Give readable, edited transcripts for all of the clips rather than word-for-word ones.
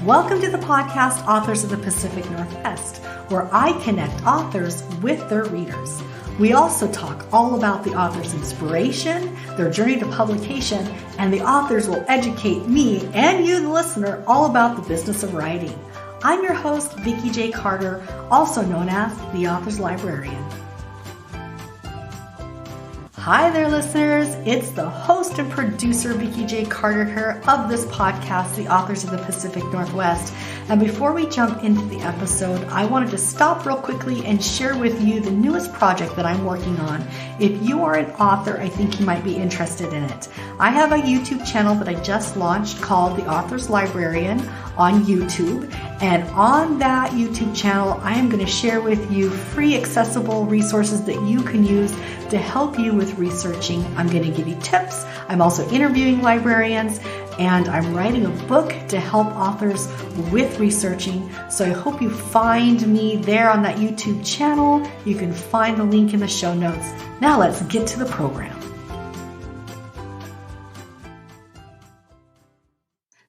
Welcome to the podcast Authors of the Pacific Northwest, where I connect authors with their readers. We also talk all about the author's inspiration, their journey to publication, and the authors will educate me and you, the listener, all about the business of writing. I'm your host, Vikki J. Carter, also known as the Author's Librarian. Hi there, listeners. It's the host and producer, Vikki J. Carter here of this podcast, The Authors of the Pacific Northwest. And before we jump into the episode, I wanted to stop real quickly and share with you the newest project that I'm working on. If you are an author, I think you might be interested in it. I have a YouTube channel that I just launched called The Author's Librarian on YouTube. And on that YouTube channel, I am going to share with you free accessible resources that you can use to help you with researching. I'm going to give you tips. I'm also interviewing librarians, and I'm writing a book to help authors with researching. So I hope you find me there on that YouTube channel. You can find the link in the show notes. Now let's get to the program.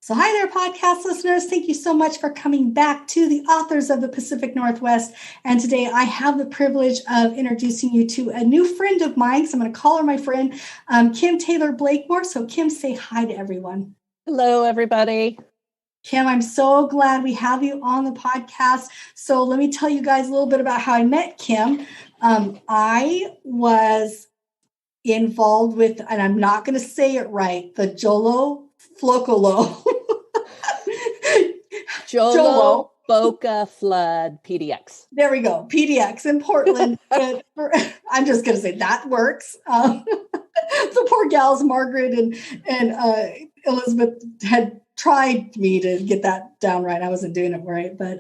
So hi there, podcast listeners. Thank you so much for coming back to the Authors of the Pacific Northwest. And today I have the privilege of introducing you to a new friend of mine. So I'm going to call her my friend, Kim Taylor Blakemore. So Kim, say hi to everyone. Hello, everybody. Kim, I'm so glad we have you on the podcast. So let me tell you guys a little bit about how I met Kim. I was involved with, and I'm not going to say it right, the Flocolo. Jolo Boca Flood PDX. There we go. PDX in Portland. I'm just going to say that works. The poor gals, Margaret and Elizabeth, had tried me to get that down right. I wasn't doing it right. But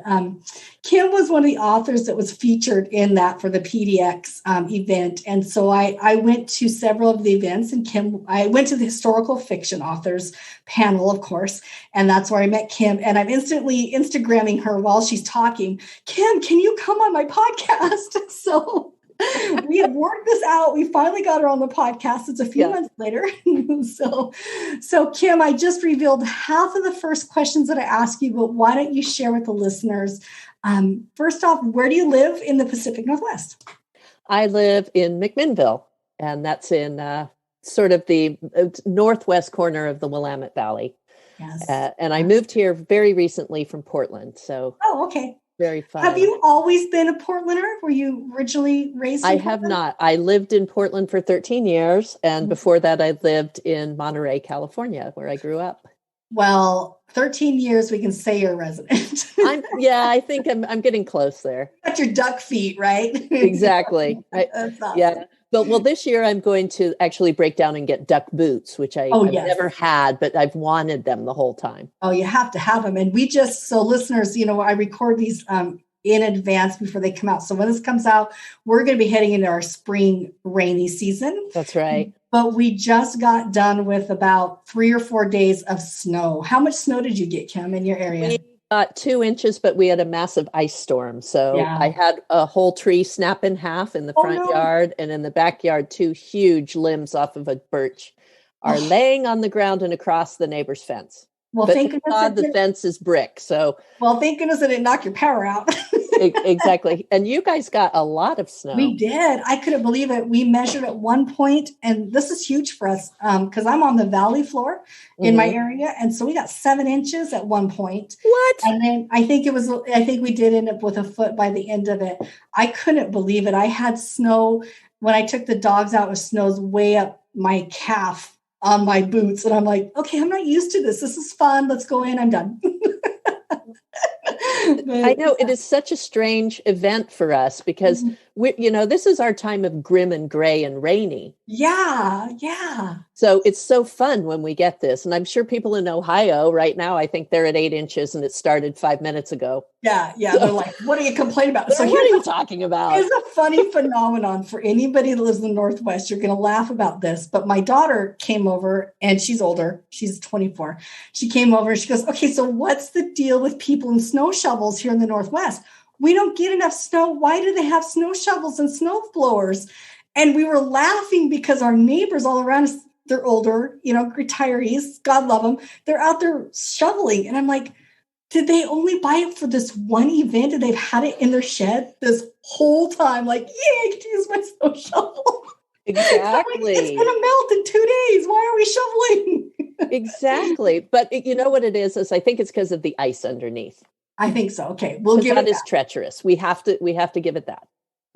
Kim was one of the authors that was featured in that for the PDX event. And so I went to several of the events, and I went to the historical fiction authors panel, of course. And that's where I met Kim. And I'm instantly Instagramming her while she's talking. Kim, can you come on my podcast? So we had worked this out. We finally got her on the podcast. It's a few months later. So Kim, I just revealed half of the first questions that I asked you, but why don't you share with the listeners? First off, where do you live in the Pacific Northwest? I live in McMinnville, and that's in sort of the northwest corner of the Willamette Valley. Yes. And I moved here very recently from Portland. So, okay. Very fun. Have you always been a Portlander? Were you originally raised in Portland? I have not. I lived in Portland for 13 years. And before that, I lived in Monterey, California, where I grew up. Well, 13 years, we can say you're a resident. I think I'm getting close there. Got your duck feet, right? Exactly. That's awesome. Yeah. Well, this year I'm going to actually break down and get duck boots, which I've never had, but I've wanted them the whole time. Oh, you have to have them. And so listeners, I record these in advance before they come out. So when this comes out, we're going to be heading into our spring rainy season. That's right. But we just got done with about 3 or 4 days of snow. How much snow did you get, Kim, in your area? We got 2 inches, but we had a massive ice storm. So I had a whole tree snap in half in the front yard, and in the backyard, 2 huge limbs off of a birch are laying on the ground and across the neighbor's fence. Well, but thank goodness the fence is brick. So thank goodness it didn't knock your power out. Exactly. And you guys got a lot of snow. We did. I couldn't believe it. We measured at one point, and this is huge for us because I'm on the valley floor in my area. And so we got 7 inches at one point. What? And then I think we did end up with a foot by the end of it. I couldn't believe it. I had snow when I took the dogs out, with snows way up my calf on my boots. And I'm like, okay, I'm not used to this. This is fun. Let's go in. I'm done. I know it is such a strange event for us because this is our time of grim and gray and rainy. Yeah. So it's so fun when we get this. And I'm sure people in Ohio right now, I think they're at 8 inches and it started 5 minutes ago. Yeah. They're like, what are you complaining about? So what are you talking about? It's a funny phenomenon for anybody that lives in the Northwest. You're going to laugh about this. But my daughter came over, and she's older. She's 24. She came over and she goes, okay, so what's the deal with people and snow shovels here in the Northwest? We don't get enough snow. Why do they have snow shovels and snow blowers? And we were laughing because our neighbors all around us, they're older, retirees, God love them. They're out there shoveling. And I'm like, did they only buy it for this one event and they've had it in their shed this whole time? Like, yeah, I get to use my snow shovel. Exactly. Like, it's going to melt in 2 days. Why are we shoveling? Exactly. But you know what it is I think it's because of the ice underneath. I think so. Okay. We'll give it that. That is treacherous. We have to give it that.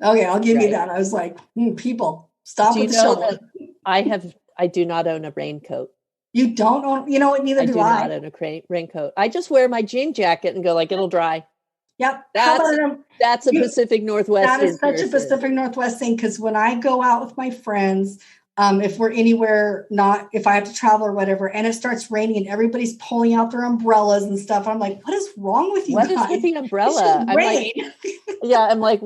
Okay. I'll give you that. I was like, people, stop with the shovel. I do not own a raincoat. You don't own, you know what? Neither do I. I do not own a raincoat. I just wear my jean jacket and go like, it'll dry. Yep. That's a Pacific Northwest. That is such a Pacific Northwest thing. Because when I go out with my friends, if we're anywhere, if I have to travel or whatever, and it starts raining and everybody's pulling out their umbrellas and stuff, I'm like, what is wrong with you guys? What is with the umbrella? I'm like,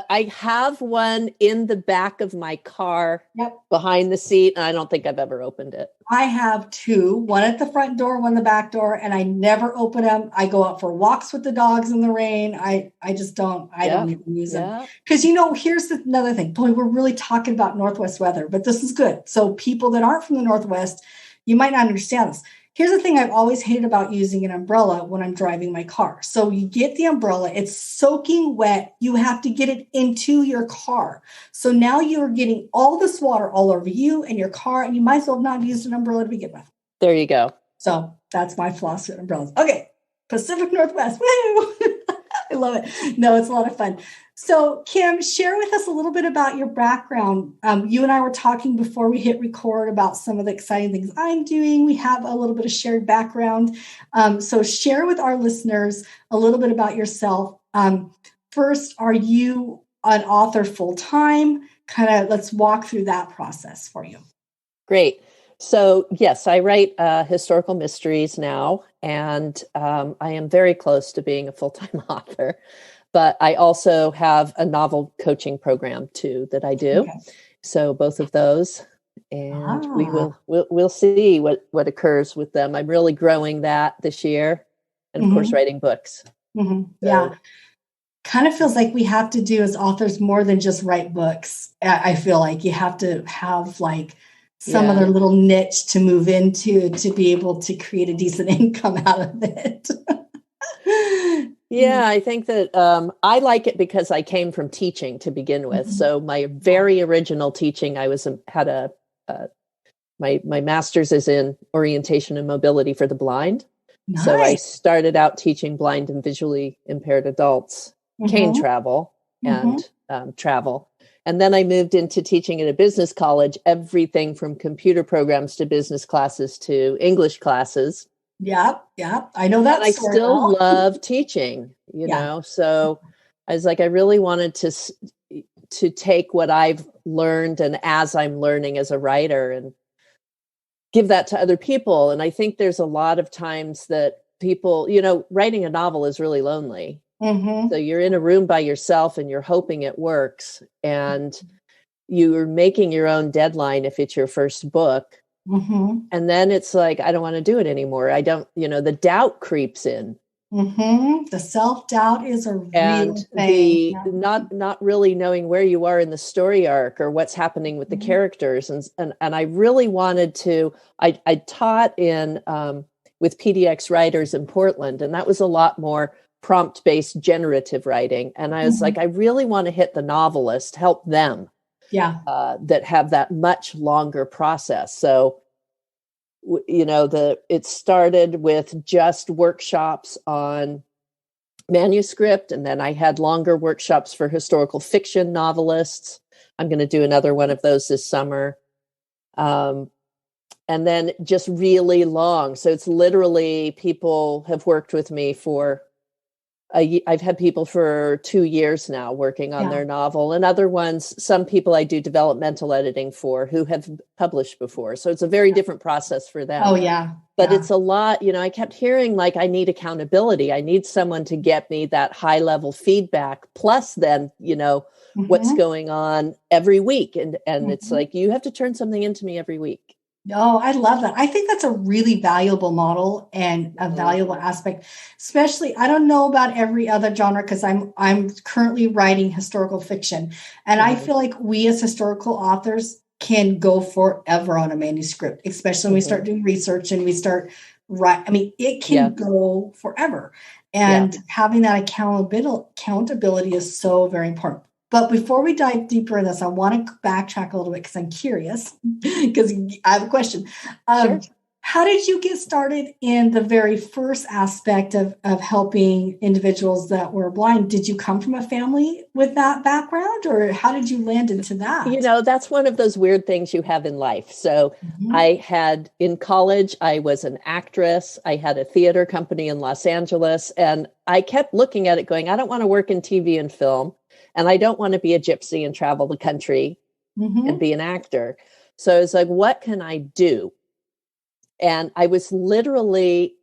I have one in the back of my car behind the seat, and I don't think I've ever opened it. I have two, one at the front door, one the back door, and I never open them. I go out for walks with the dogs in the rain. I just don't, I don't even use them. Because, here's another thing. Boy, we're really talking about Northwest weather, but this is good. So people that aren't from the Northwest, you might not understand this. Here's the thing I've always hated about using an umbrella when I'm driving my car. So you get the umbrella, it's soaking wet. You have to get it into your car. So now you're getting all this water all over you and your car, and you might as well not use an umbrella to begin with. There you go. So that's my philosophy with umbrellas. Okay, Pacific Northwest. Woo! I love it. No, it's a lot of fun. So, Kim, share with us a little bit about your background. You and I were talking before we hit record about some of the exciting things I'm doing. We have a little bit of shared background. So share with our listeners a little bit about yourself. First, are you an author full-time? Let's walk through that process for you. Great. So, yes, I write historical mysteries now, and I am very close to being a full-time author. But I also have a novel coaching program too that I do. Okay. So both of those, and we'll see what occurs with them. I'm really growing that this year, and of course, writing books. Mm-hmm. So, kind of feels like we have to do as authors more than just write books. I feel like you have to have some other little niche to move into to be able to create a decent income out of it. Yeah, I think that I like it because I came from teaching to begin with. Mm-hmm. So my very original teaching, my master's is in orientation and mobility for the blind. Nice. So I started out teaching blind and visually impaired adults cane travel and travel. And then I moved into teaching at a business college, everything from computer programs to business classes to English classes. Yep. I know that. And I still love teaching, you know. So I was like, I really wanted to take what I've learned and as I'm learning as a writer and give that to other people. And I think there's a lot of times that people, writing a novel is really lonely. Mm-hmm. So you're in a room by yourself and you're hoping it works, and you're making your own deadline if it's your first book. Mm-hmm. And then it's like, I don't want to do it anymore. I don't, the doubt creeps in. Mm-hmm. The self-doubt is a real thing. Not really knowing where you are in the story arc or what's happening with the characters. And I really wanted to, I taught with PDX writers in Portland, and that was a lot more prompt-based generative writing. And I was like, I really want to hit the novelist, help them. That have that much longer process. So, it started with just workshops on manuscript, and then I had longer workshops for historical fiction novelists. I'm going to do another one of those this summer. And then just really long. So it's literally people have worked with me for I've had people for 2 years now working on their novel, and other ones, some people I do developmental editing for who have published before. So it's a very different process for them. Oh, yeah. But it's a lot, I kept hearing I need accountability. I need someone to get me that high level feedback. Plus then, what's going on every week. And it's like, you have to turn something into me every week. Oh, I love that. I think that's a really valuable model and a valuable aspect, especially, I don't know about every other genre because I'm currently writing historical fiction. And I feel like we as historical authors can go forever on a manuscript, especially when we start doing research and we start right. I mean, it can go forever. And having that accountability is so very important. But before we dive deeper in this, I want to backtrack a little bit because I'm curious, because I have a question. Sure. How did you get started in the very first aspect of helping individuals that were blind? Did you come from a family with that background, or how did you land into that? You know, that's one of those weird things you have in life. So I had, in college, I was an actress. I had a theater company in Los Angeles, and I kept looking at it going, I don't want to work in TV and film, and I don't want to be a gypsy and travel the country and be an actor. So I was like, what can I do? And I was literally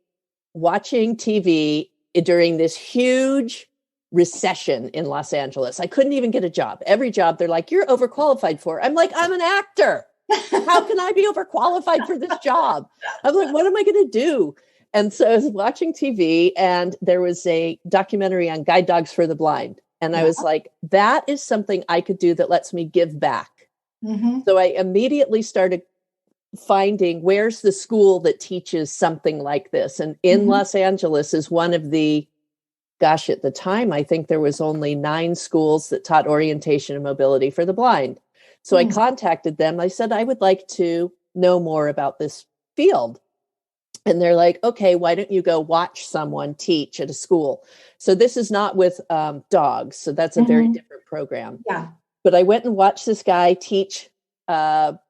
watching TV during this huge recession in Los Angeles. I couldn't even get a job. Every job they're like, you're overqualified for. I'm like, I'm an actor. How can I be overqualified for this job? I'm like, what am I going to do? And so I was watching TV, and there was a documentary on guide dogs for the blind. And I was like, that is something I could do that lets me give back. So I immediately started finding where's the school that teaches something like this. And in Los Angeles is one of the, gosh, at the time, I think there was only 9 schools that taught orientation and mobility for the blind. So I contacted them. I said, I would like to know more about this field. And they're like, okay, why don't you go watch someone teach at a school? So this is not with dogs. So that's a very different program. Yeah. But I went and watched this guy teach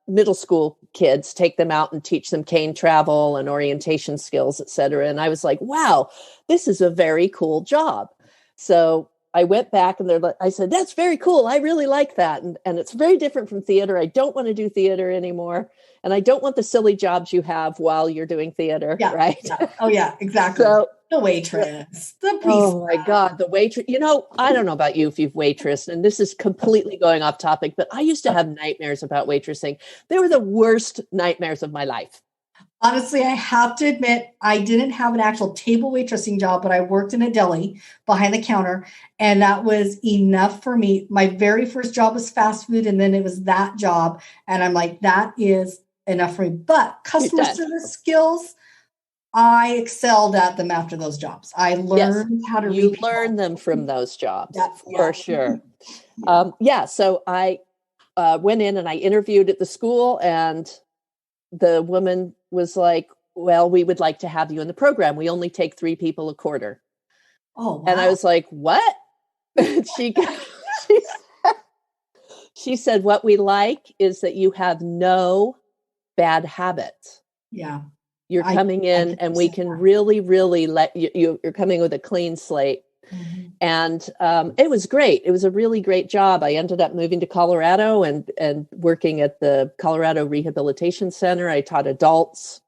middle school kids, take them out and teach them cane travel and orientation skills, et cetera. And I was like, wow, this is a very cool job. So I went back and I said, that's very cool. I really like that. And it's very different from theater. I don't want to do theater anymore. And I don't want the silly jobs you have while you're doing theater. Right. Yeah. Oh yeah, exactly. So, the waitress, the priest. Oh my God, the waitress. You know, I don't know about you if you've waitressed, and this is completely going off topic, but I used to have nightmares about waitressing. They were the worst nightmares of my life. Honestly, I have to admit, I didn't have an actual table waitressing job, but I worked in a deli behind the counter, and that was enough for me. My very first job was fast food, and then it was that job, and I'm like, that is enough for me. But customer service skills, I excelled at them after those jobs. I learned how to read. You learn them from those jobs, for sure. So I went in and I interviewed at the school, and the woman was like, well, we would like to have you in the program. We only take 3 people a quarter. Oh, wow. And I was like, what? She said, what we like is that you have no bad habits. Yeah. You're coming in and we can really, really let you're coming with a clean slate. And it was great. It was a really great job. I ended up moving to Colorado and working at the Colorado Rehabilitation Center. I taught adults.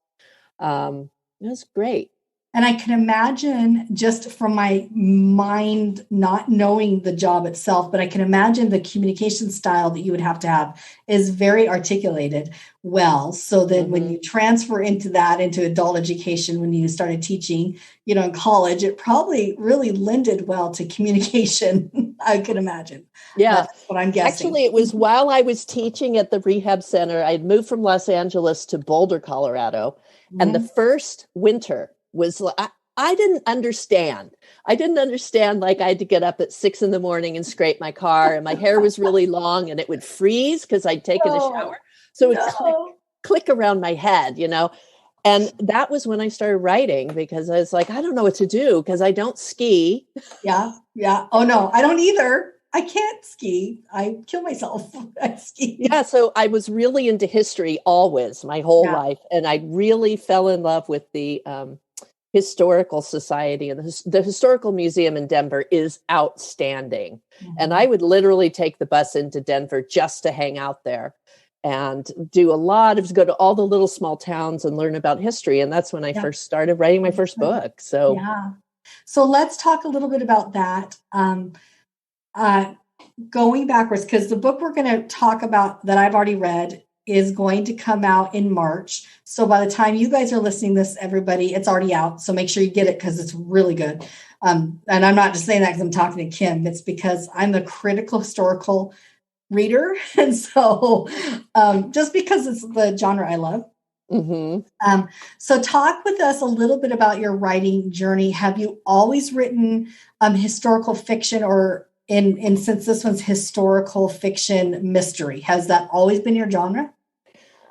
It was great. And I can imagine, just from my mind, not knowing the job itself, but I can imagine the communication style that you would have to have is very articulated well. So that when you transfer into adult education, when you started teaching, in college, it probably really lended well to communication. I could imagine. Yeah. That's what I'm guessing. Actually, it was while I was teaching at the rehab center. I had moved from Los Angeles to Boulder, Colorado. And the first winter was, I didn't understand. Like I had to get up at 6 a.m. and scrape my car, and my hair was really long and it would freeze because I'd taken a shower. So it would click around my head, And that was when I started writing, because I was like, I don't know what to do because I don't ski. Yeah. Yeah. Oh no, I don't either. I can't ski. I kill myself. I ski. Yeah. So I was really into history always, my whole life. And I really fell in love with the Historical Society, and the Historical Museum in Denver is outstanding. And I would literally take the bus into Denver just to hang out there and go to all the little small towns and learn about history. And that's when I first started writing my first book. So, So let's talk a little bit about that. Going backwards, because the book we're going to talk about that I've already read is going to come out in March. So by the time you guys are listening to this, everybody, it's already out. So make sure you get it because it's really good. And I'm not just saying that because I'm talking to Kim. It's because I'm a critical historical reader. And so just because it's the genre I love. So talk with us a little bit about your writing journey. Have you always written historical fiction, or in since this one's historical fiction mystery, has that always been your genre?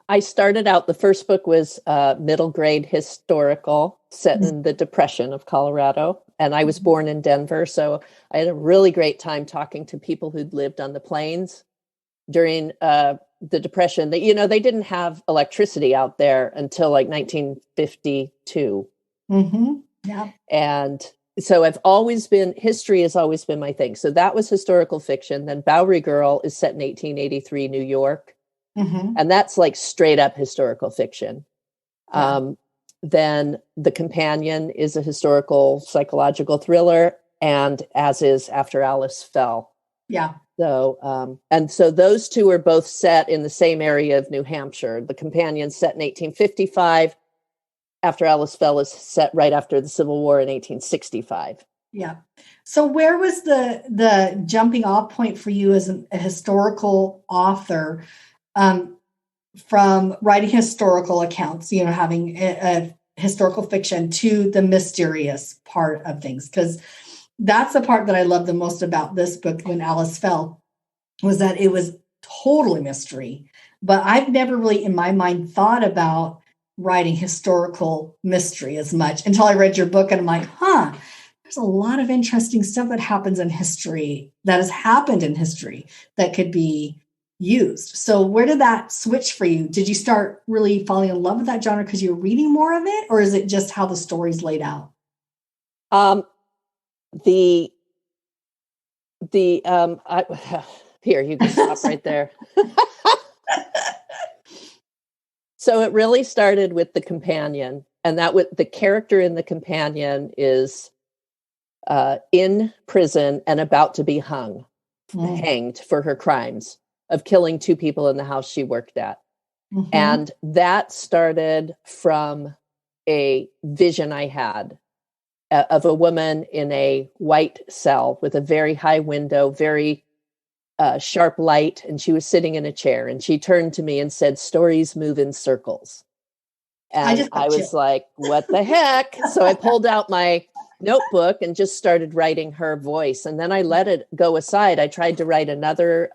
I started out, the first book was middle grade historical, set in the Depression of Colorado. And I was born in Denver. So I had a really great time talking to people who'd lived on the plains during the Depression. That, you know, they didn't have electricity out there until like 1952. Yeah. And so history has always been my thing. So that was historical fiction. Then Bowery Girl is set in 1883 New York. And that's like straight up historical fiction. Yeah. Then The Companion is a historical psychological thriller, and as is After Alice Fell. Yeah. So, and so those two are both set in the same area of New Hampshire. The Companion set in 1855. After Alice Fell is set right after the Civil War in 1865. Yeah. So where was the jumping off point for you as a historical author? From writing historical accounts, you know, having a historical fiction, to the mysterious part of things, because that's the part that I love the most about this book, When Alice Fell, was that it was totally mystery. But I've never really in my mind thought about writing historical mystery as much until I read your book, and I'm like, there's a lot of interesting stuff that happens in history, that has happened in history, that could be used. So where did that switch for you? Did you start really falling in love with that genre because you were reading more of it, or is it just how the story's laid out? Here, you can stop right there. So it really started with The Companion, and the character in The Companion is in prison and about to be hanged for her crimes of killing 2 people in the house she worked at. And that started from a vision I had of a woman in a white cell with a very high window, very sharp light. And she was sitting in a chair, and she turned to me and said, "Stories move in circles." And I was like, what the heck? So I pulled out my notebook and just started writing her voice. And then I let it go aside. I tried to write another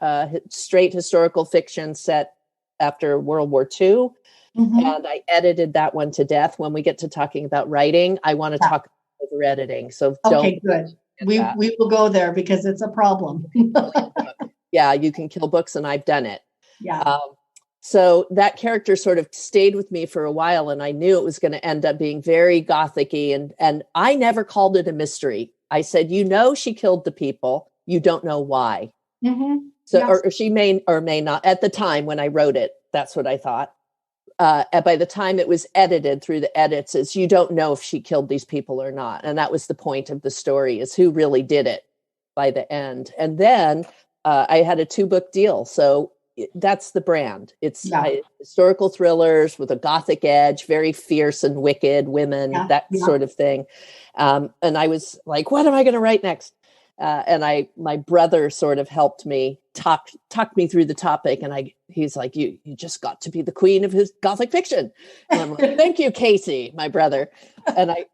straight historical fiction set after World War II. And I edited that one to death. When we get to talking about writing, I want to talk about over editing. So okay, good. We will go there because it's a problem. Yeah, you can kill books, and I've done it. Yeah. So that character sort of stayed with me for a while, and I knew it was going to end up being very gothic-y, and I never called it a mystery. I said, you know, she killed the people. You don't know why. So, yes. or she may or may not. At the time when I wrote it, that's what I thought. By the time it was edited through the edits, is you don't know if she killed these people or not. And that was the point of the story, is who really did it by the end. And then I had a 2-book deal. So that's the brand. It's historical thrillers with a gothic edge, very fierce and wicked women, that sort of thing. And I was like, what am I going to write next? And my brother sort of helped me talk me through the topic. And he's like, you just got to be the queen of his gothic fiction. And I'm like, thank you, Casey, my brother. And I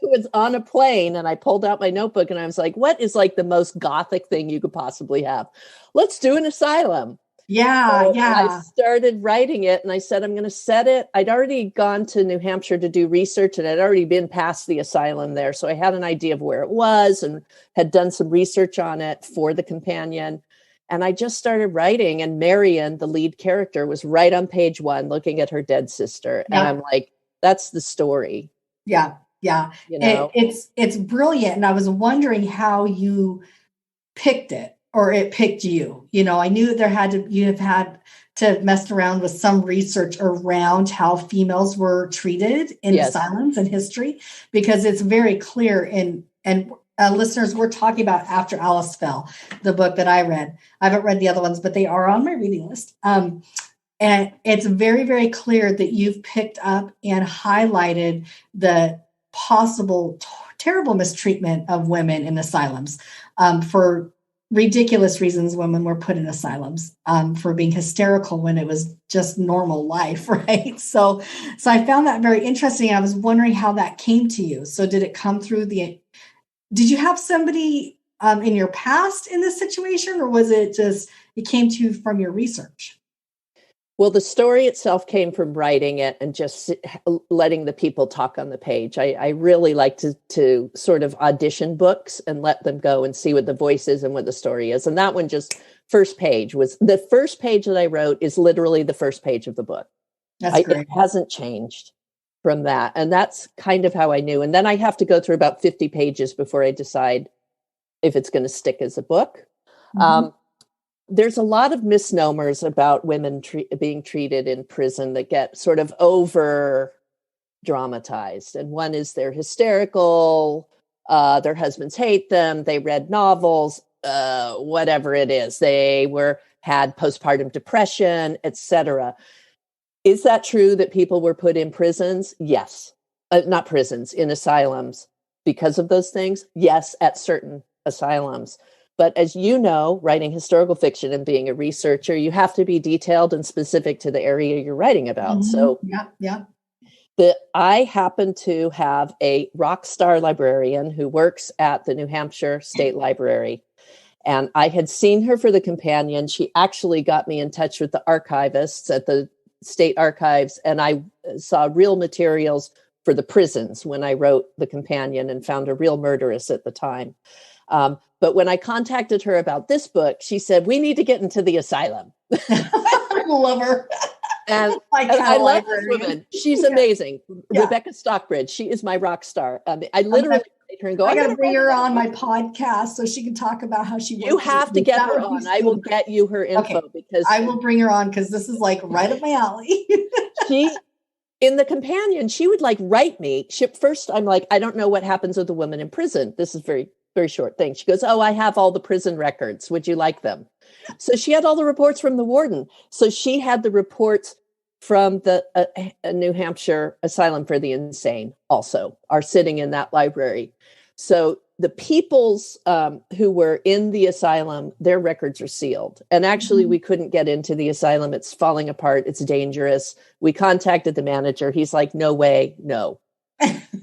was on a plane, and I pulled out my notebook, and I was like, what is like the most gothic thing you could possibly have? Let's do an asylum. Yeah. I started writing it, and I said, I'm going to set it. I'd already gone to New Hampshire to do research, and I'd already been past the asylum there. So I had an idea of where it was and had done some research on it for The Companion. And I just started writing, and Marion, the lead character, was right on page 1 looking at her dead sister. Yeah. And I'm like, that's the story. Yeah. You know? It's brilliant. And I was wondering how you picked it, or it picked you. You know, I knew you have had to mess around with some research around how females were treated in asylums and history, because it's very clear and listeners, we're talking about After Alice Fell, the book that I read. I haven't read the other ones, but they are on my reading list. And it's very, very clear that you've picked up and highlighted the possible terrible mistreatment of women in asylums for ridiculous reasons women were put in asylums, for being hysterical when it was just normal life, right? So I found that very interesting. I was wondering how that came to you. So did it come through did you have somebody in your past in this situation, or was it just, it came to you from your research? Well, the story itself came from writing it and just letting the people talk on the page. I really like to sort of audition books and let them go and see what the voice is and what the story is. And that one just, first page was, the first page that I wrote is literally the first page of the book. That's great. It hasn't changed from that. And that's kind of how I knew. And then I have to go through about 50 pages before I decide if it's going to stick as a book. Mm-hmm. There's a lot of misnomers about women being treated in prison that get sort of over dramatized. And one is they're hysterical, their husbands hate them, they read novels, whatever it is. They had postpartum depression, etc. Is that true that people were put in prisons? Yes. Not prisons, in asylums because of those things? Yes, at certain asylums. But as you know, writing historical fiction and being a researcher, you have to be detailed and specific to the area you're writing about. Mm-hmm. So yeah. I happen to have a rock star librarian who works at the New Hampshire State Library. And I had seen her for the companion. She actually got me in touch with the archivists at the state archives. And I saw real materials for the prisons when I wrote the companion and found a real murderess at the time. But when I contacted her about this book, she said, we need to get into the asylum. I love her. And I love this woman. She's amazing. Yeah. Rebecca Stockbridge. She is my rock star. I literally made her and go, I got to bring her on my podcast so she can talk about how she works. You have to get her on. I will get you her info because I will bring her on because this is like right up my alley. In the companion, she would like write me. First, I'm like, I don't know what happens with a woman in prison. This is very short thing. She goes, oh, I have all the prison records. Would you like them? So she had all the reports from the warden. So she had the reports from the New Hampshire Asylum for the Insane also are sitting in that library. So the people's who were in the asylum, their records are sealed. And actually, we couldn't get into the asylum. It's falling apart. It's dangerous. We contacted the manager. He's like, no way, no.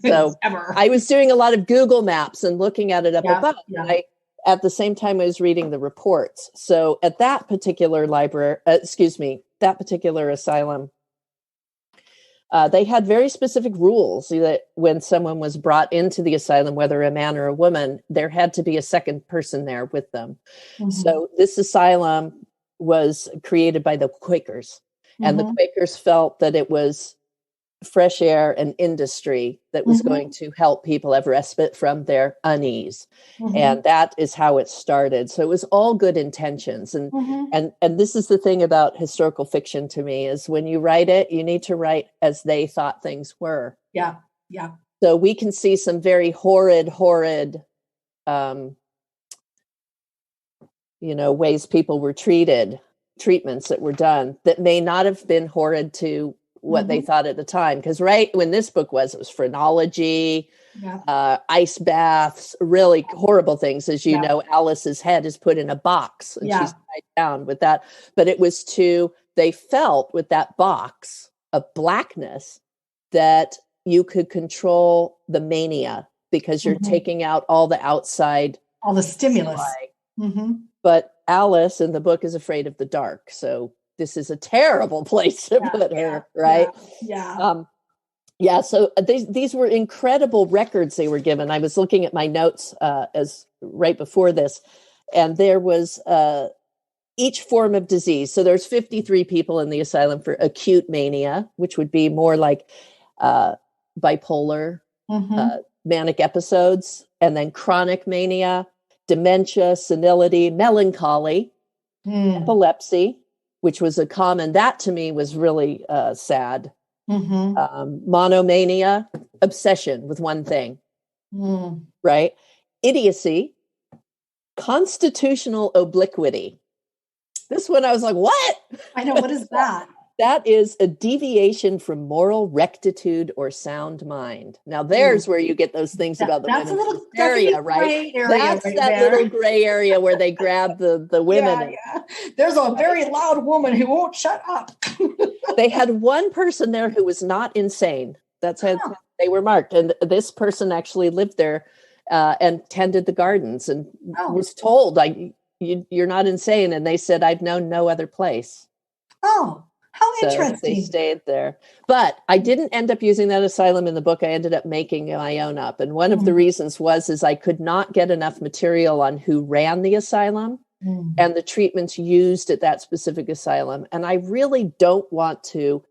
So I was doing a lot of Google Maps and looking at it up above. Yeah. At the same time, I was reading the reports. So at that particular that particular asylum, they had very specific rules that when someone was brought into the asylum, whether a man or a woman, there had to be a second person there with them. Mm-hmm. So this asylum was created by the Quakers, and the Quakers felt that it was fresh air and industry that was going to help people have respite from their unease. And that is how it started. So it was all good intentions. And this is the thing about historical fiction to me is when you write it, you need to write as they thought things were. Yeah. So we can see some very horrid, ways people were treatments that were done that may not have been horrid to what they thought at the time. Because right when this book it was phrenology, ice baths, really horrible things. As you know, Alice's head is put in a box and she's tied down with that. But it was they felt with that box of blackness that you could control the mania because you're taking out all the outside. All the stimulus. But Alice in the book is afraid of the dark. So this is a terrible place to put her, right? Yeah. So these were incredible records they were given. I was looking at my notes as right before this, and there was each form of disease. So there's 53 people in the asylum for acute mania, which would be more like bipolar, manic episodes, and then chronic mania, dementia, senility, melancholy, epilepsy, which was that to me was really sad. Monomania, obsession with one thing, right? Idiocy, constitutional obliquity. This one I was like, what? I know, what is that? That is a deviation from moral rectitude or sound mind. Now, there's where you get those things about the women's hysteria, right? That's right that there. Little gray area where they grab the women. Yeah. There's a very loud woman who won't shut up. They had one person there who was not insane. That's how they were marked. And this person actually lived there and tended the gardens and was told, you're not insane. And they said, I've known no other place. Oh. How interesting. So they stayed there. But I didn't end up using that asylum in the book. I ended up making my own up. And one of the reasons is I could not get enough material on who ran the asylum and the treatments used at that specific asylum. And I really don't want to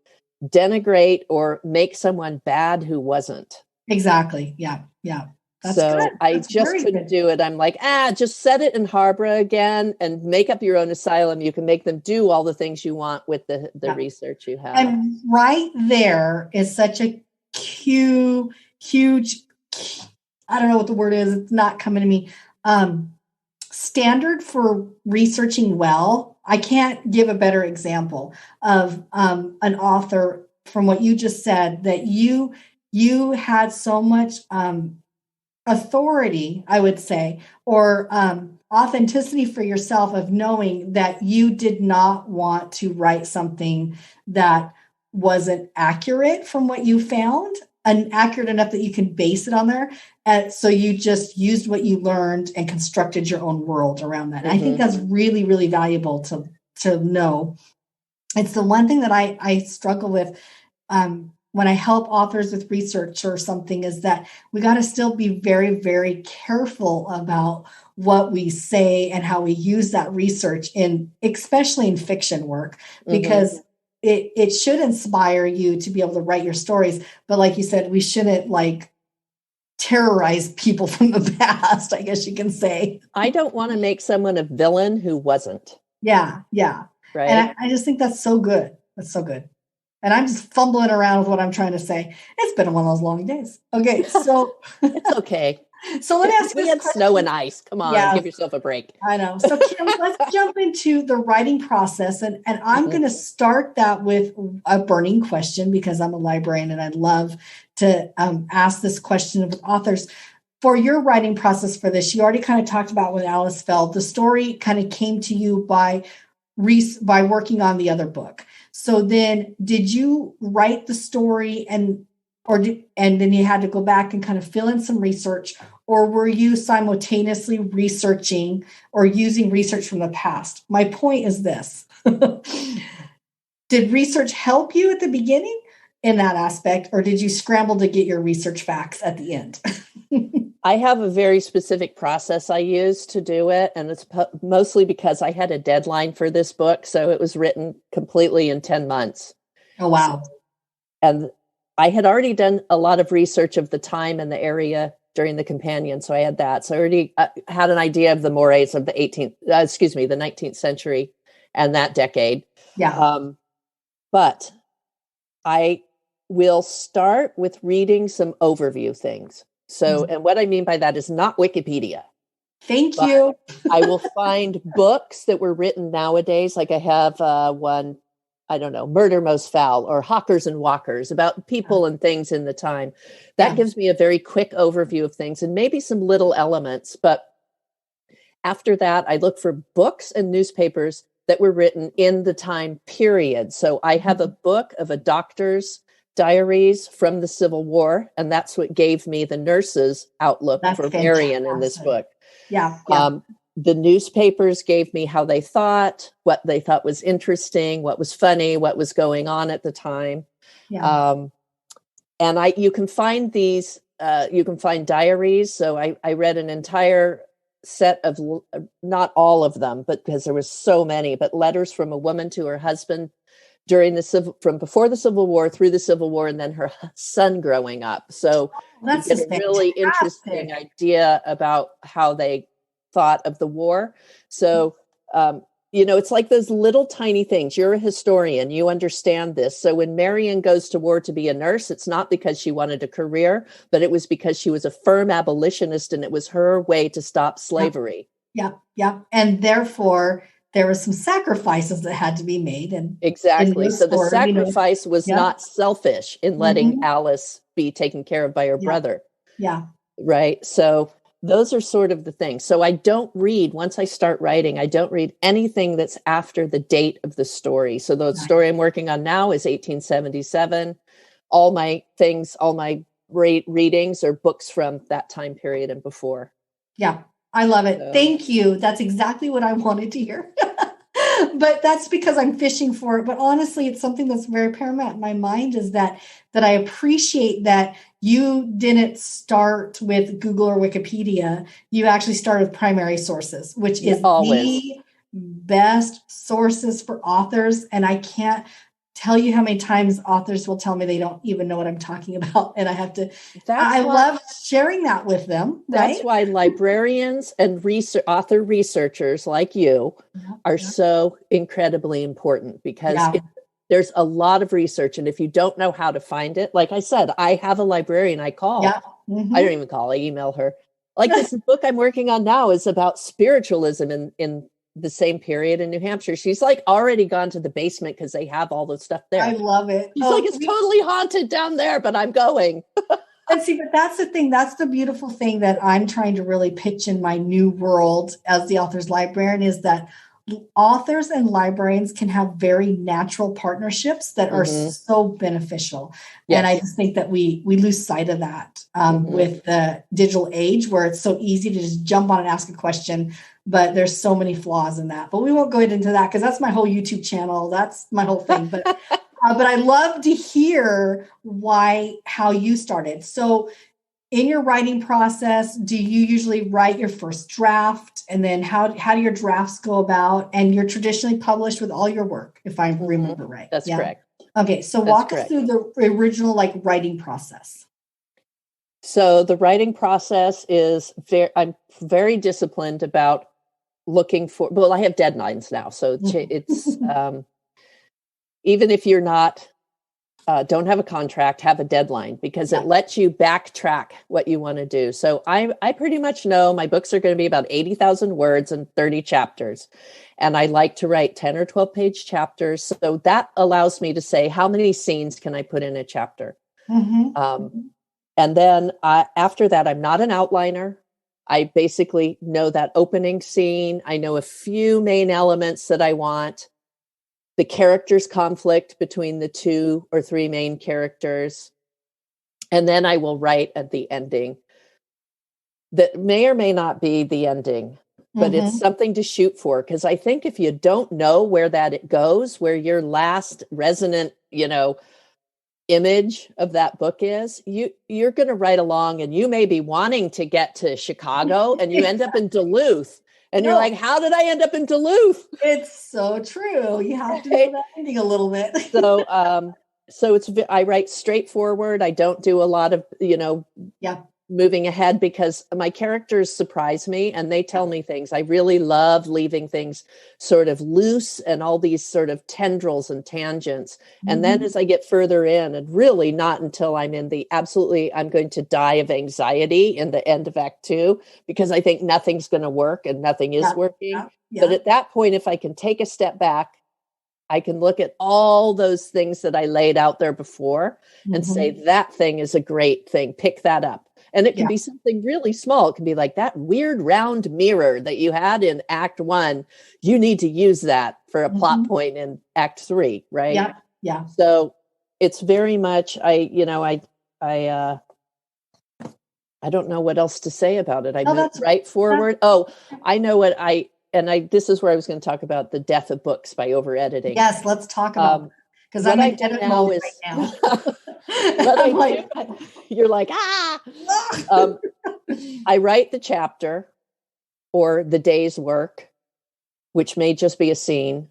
denigrate or make someone bad who wasn't. Exactly. Yeah. Yeah. That's so good. I just couldn't do it. I'm like, just set it in Harborough again and make up your own asylum. You can make them do all the things you want with the research you have. And right there is such a huge, I don't know what the word is. It's not coming to me. Standard for researching well. I can't give a better example of an author from what you just said, that you had so much authority, I would say, or authenticity for yourself of knowing that you did not want to write something that wasn't accurate from what you found and accurate enough that you can base it on there. So you just used what you learned and constructed your own world around that. And I think that's really, really valuable to know. It's the one thing that I struggle with when I help authors with research or something, is that we got to still be very, very careful about what we say and how we use that research especially in fiction work, because it should inspire you to be able to write your stories. But like you said, we shouldn't terrorize people from the past, I guess you can say. I don't want to make someone a villain who wasn't. Yeah. Yeah. Right. And I just think that's so good. That's so good. And I'm just fumbling around with what I'm trying to say. It's been one of those long days. Okay, so it's okay. So let me ask you this question. Snow and ice. Come on, give yourself a break. I know. So Kim, let's jump into the writing process, and I'm going to start that with a burning question, because I'm a librarian and I'd love to ask this question of authors. For your writing process for this, you already kind of talked about with Alice Feld. The story kind of came to you by working on the other book. So then did you write the story and then you had to go back and kind of fill in some research, or were you simultaneously researching or using research from the past? My point is this. Did research help you at the beginning in that aspect, or did you scramble to get your research facts at the end? I have a very specific process I use to do it, and it's mostly because I had a deadline for this book, so it was written completely in 10 months. Oh, wow. And I had already done a lot of research of the time and the area during the companion, so I had that. So I already had an idea of the mores of the 19th century and that decade. Yeah. But I will start with reading some overview things. So, and what I mean by that is not Wikipedia. Thank you. I will find books that were written nowadays. Like I have one, I don't know, Murder Most Foul or Hawkers and Walkers, about people and things in the time. That gives me a very quick overview of things and maybe some little elements. But after that, I look for books and newspapers that were written in the time period. So I have a book of a doctor's diaries from the Civil War, and that's what gave me the nurse's outlook for Marion in this book. Yeah. The newspapers gave me how they thought, what they thought was interesting, what was funny, what was going on at the time. Yeah. And you can find these, you can find diaries. So I read an entire set of, not all of them, but because there was so many, but letters from a woman to her husband from before the Civil War through the Civil War, and then her son growing up. So that's you get a really interesting idea about how they thought of the war. So, it's like those little tiny things. You're a historian, you understand this. So when Marion goes to war to be a nurse, it's not because she wanted a career, but it was because she was a firm abolitionist, and it was her way to stop slavery. Yeah. And therefore, there were some sacrifices that had to be made. And exactly. So the sacrifice was not selfish in letting Alice be taken care of by her brother. Yeah. Right. So those are sort of the things. So I don't read, once I start writing, I don't read anything that's after the date of the story. So the story I'm working on now is 1877. All my readings are books from that time period and before. Yeah, I love it. So. Thank you. That's exactly what I wanted to hear. But that's because I'm fishing for it. But honestly, it's something that's very paramount in my mind, is that I appreciate that you didn't start with Google or Wikipedia. You actually started with primary sources, which is the best sources for authors. And I can't tell you how many times authors will tell me they don't even know what I'm talking about. And I have to, I love sharing that with them. That's why librarians and author researchers like you are so incredibly important, because there's a lot of research. And if you don't know how to find it, like I said, I have a librarian I call. I don't even call, I email her. Like this book I'm working on now is about spiritualism in the same period in New Hampshire. She's like already gone to the basement because they have all the stuff there. I love it. She's like, it's totally haunted down there, but I'm going. And see, but that's the thing. That's the beautiful thing that I'm trying to really pitch in my new world as the author's librarian, is that authors and librarians can have very natural partnerships that are so beneficial. Yes. And I just think that we lose sight of that with the digital age, where it's so easy to just jump on and ask a question, but there's so many flaws in that. But we won't go into that because that's my whole YouTube channel. That's my whole thing. But but I love to hear how you started. So in your writing process, do you usually write your first draft? And then how do your drafts go about? And you're traditionally published with all your work, if I remember right. That's correct. Okay, so walk us through the original writing process. So the writing process is I'm very disciplined about looking for, well, I have deadlines now. So it's even if you're not, don't have a contract, have a deadline, because it lets you backtrack what you want to do. So I pretty much know my books are going to be about 80,000 words and 30 chapters. And I like to write 10 or 12 page chapters. So that allows me to say, how many scenes can I put in a chapter? And then after that, I'm not an outliner. I basically know that opening scene. I know a few main elements that I want. The characters conflict between the 2 or 3 main characters. And then I will write at the ending that may or may not be the ending, but it's something to shoot for. Because I think if you don't know where it goes, where your last resonant, image of that book is, you're going to write along, and you may be wanting to get to Chicago and you end up in Duluth. And you're like, how did I end up in Duluth? It's so true. You have to know that ending a little bit. So I write straightforward. I don't do a lot of, moving ahead, because my characters surprise me and they tell me things. I really love leaving things sort of loose and all these sort of tendrils and tangents. And then as I get further in, and really not until I'm in I'm going to die of anxiety in the end of Act 2, because I think nothing's going to work and nothing is working. But at that point, if I can take a step back, I can look at all those things that I laid out there before and say, that thing is a great thing. Pick that up. And it can be something really small. It can be like that weird round mirror that you had in Act 1. You need to use that for a plot point in Act 3, right? Yeah, yeah. So it's very much, I don't know what else to say about it. I move right forward. I know what this is where I was going to talk about the death of books by over editing. Yes, let's talk about because I'm in edit mode right now. You're like, I write the chapter or the day's work, which may just be a scene.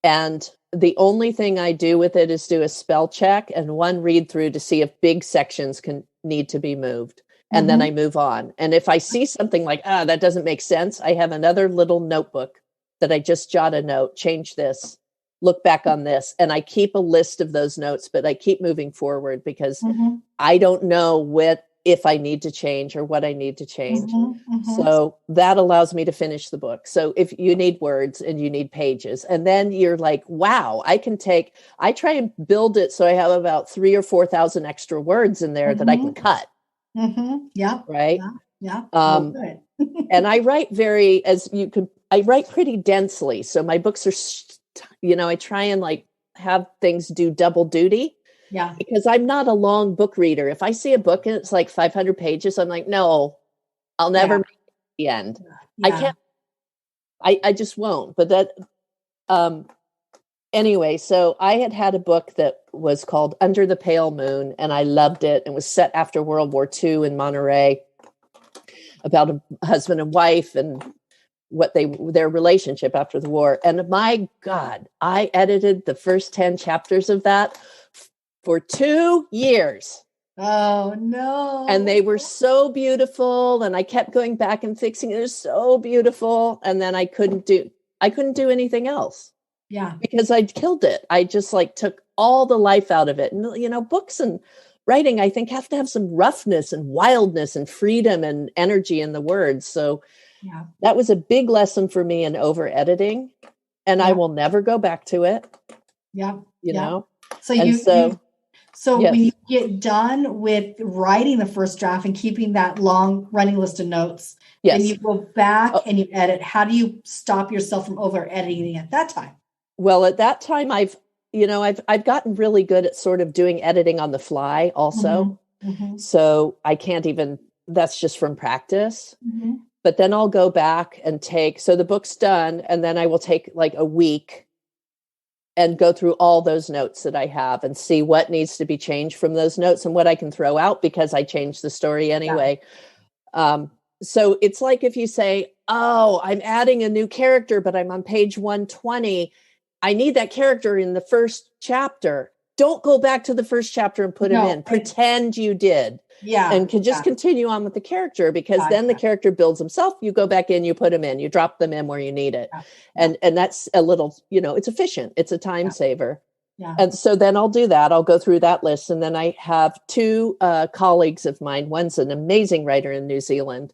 And the only thing I do with it is do a spell check and one read through to see if big sections need to be moved. And then I move on. And if I see something like, that doesn't make sense, I have another little notebook that I just jot a note, change this, look back on this. And I keep a list of those notes, but I keep moving forward because I don't know if I need to change or what I need to change. So that allows me to finish the book. So if you need words and you need pages, and then you're like, wow, I try and build it so I have about 3,000 or 4,000 extra words in there that I can cut. Yeah. Right. Yeah. And I write I write pretty densely. So my books are, I try and like have things do double duty. Yeah. Because I'm not a long book reader. If I see a book and it's like 500 pages, I'm like, no, I'll never make it to the end. Yeah. I can't. I just won't. But that, anyway, so I had a book that was called Under the Pale Moon, and I loved it. It was set after World War II in Monterey, about a husband and wife and their relationship after the war. And my God, I edited the first 10 chapters of that for 2 year. Oh no. And they were so beautiful. And I kept going back and fixing it. It was so beautiful. And then I couldn't do anything else. Yeah. Because I killed it. I just like took all the life out of it. And, books and writing, I think, have to have some roughness and wildness and freedom and energy in the words. So that was a big lesson for me in over editing. And I will never go back to it. Yeah. You know? So when you get done with writing the first draft and keeping that long running list of notes, then you go back and you edit. How do you stop yourself from over editing at that time? Well, at that time, I've gotten really good at sort of doing editing on the fly also. So I can't even, that's just from practice. But then I'll go back and so the book's done, and then I will take like a week and go through all those notes that I have and see what needs to be changed from those notes and what I can throw out because I changed the story anyway. So it's like if you say, oh, I'm adding a new character, but I'm on page 120. I need that character in the first chapter. Don't go back to the first chapter and put him in. Pretend you did. Yeah. And just continue on with the character, because then the character builds himself. You go back in, you put him in, you drop them in where you need it. And that's a little, it's efficient. It's a time saver. Yeah. And so then I'll do that. I'll go through that list. And then I have two colleagues of mine. One's an amazing writer in New Zealand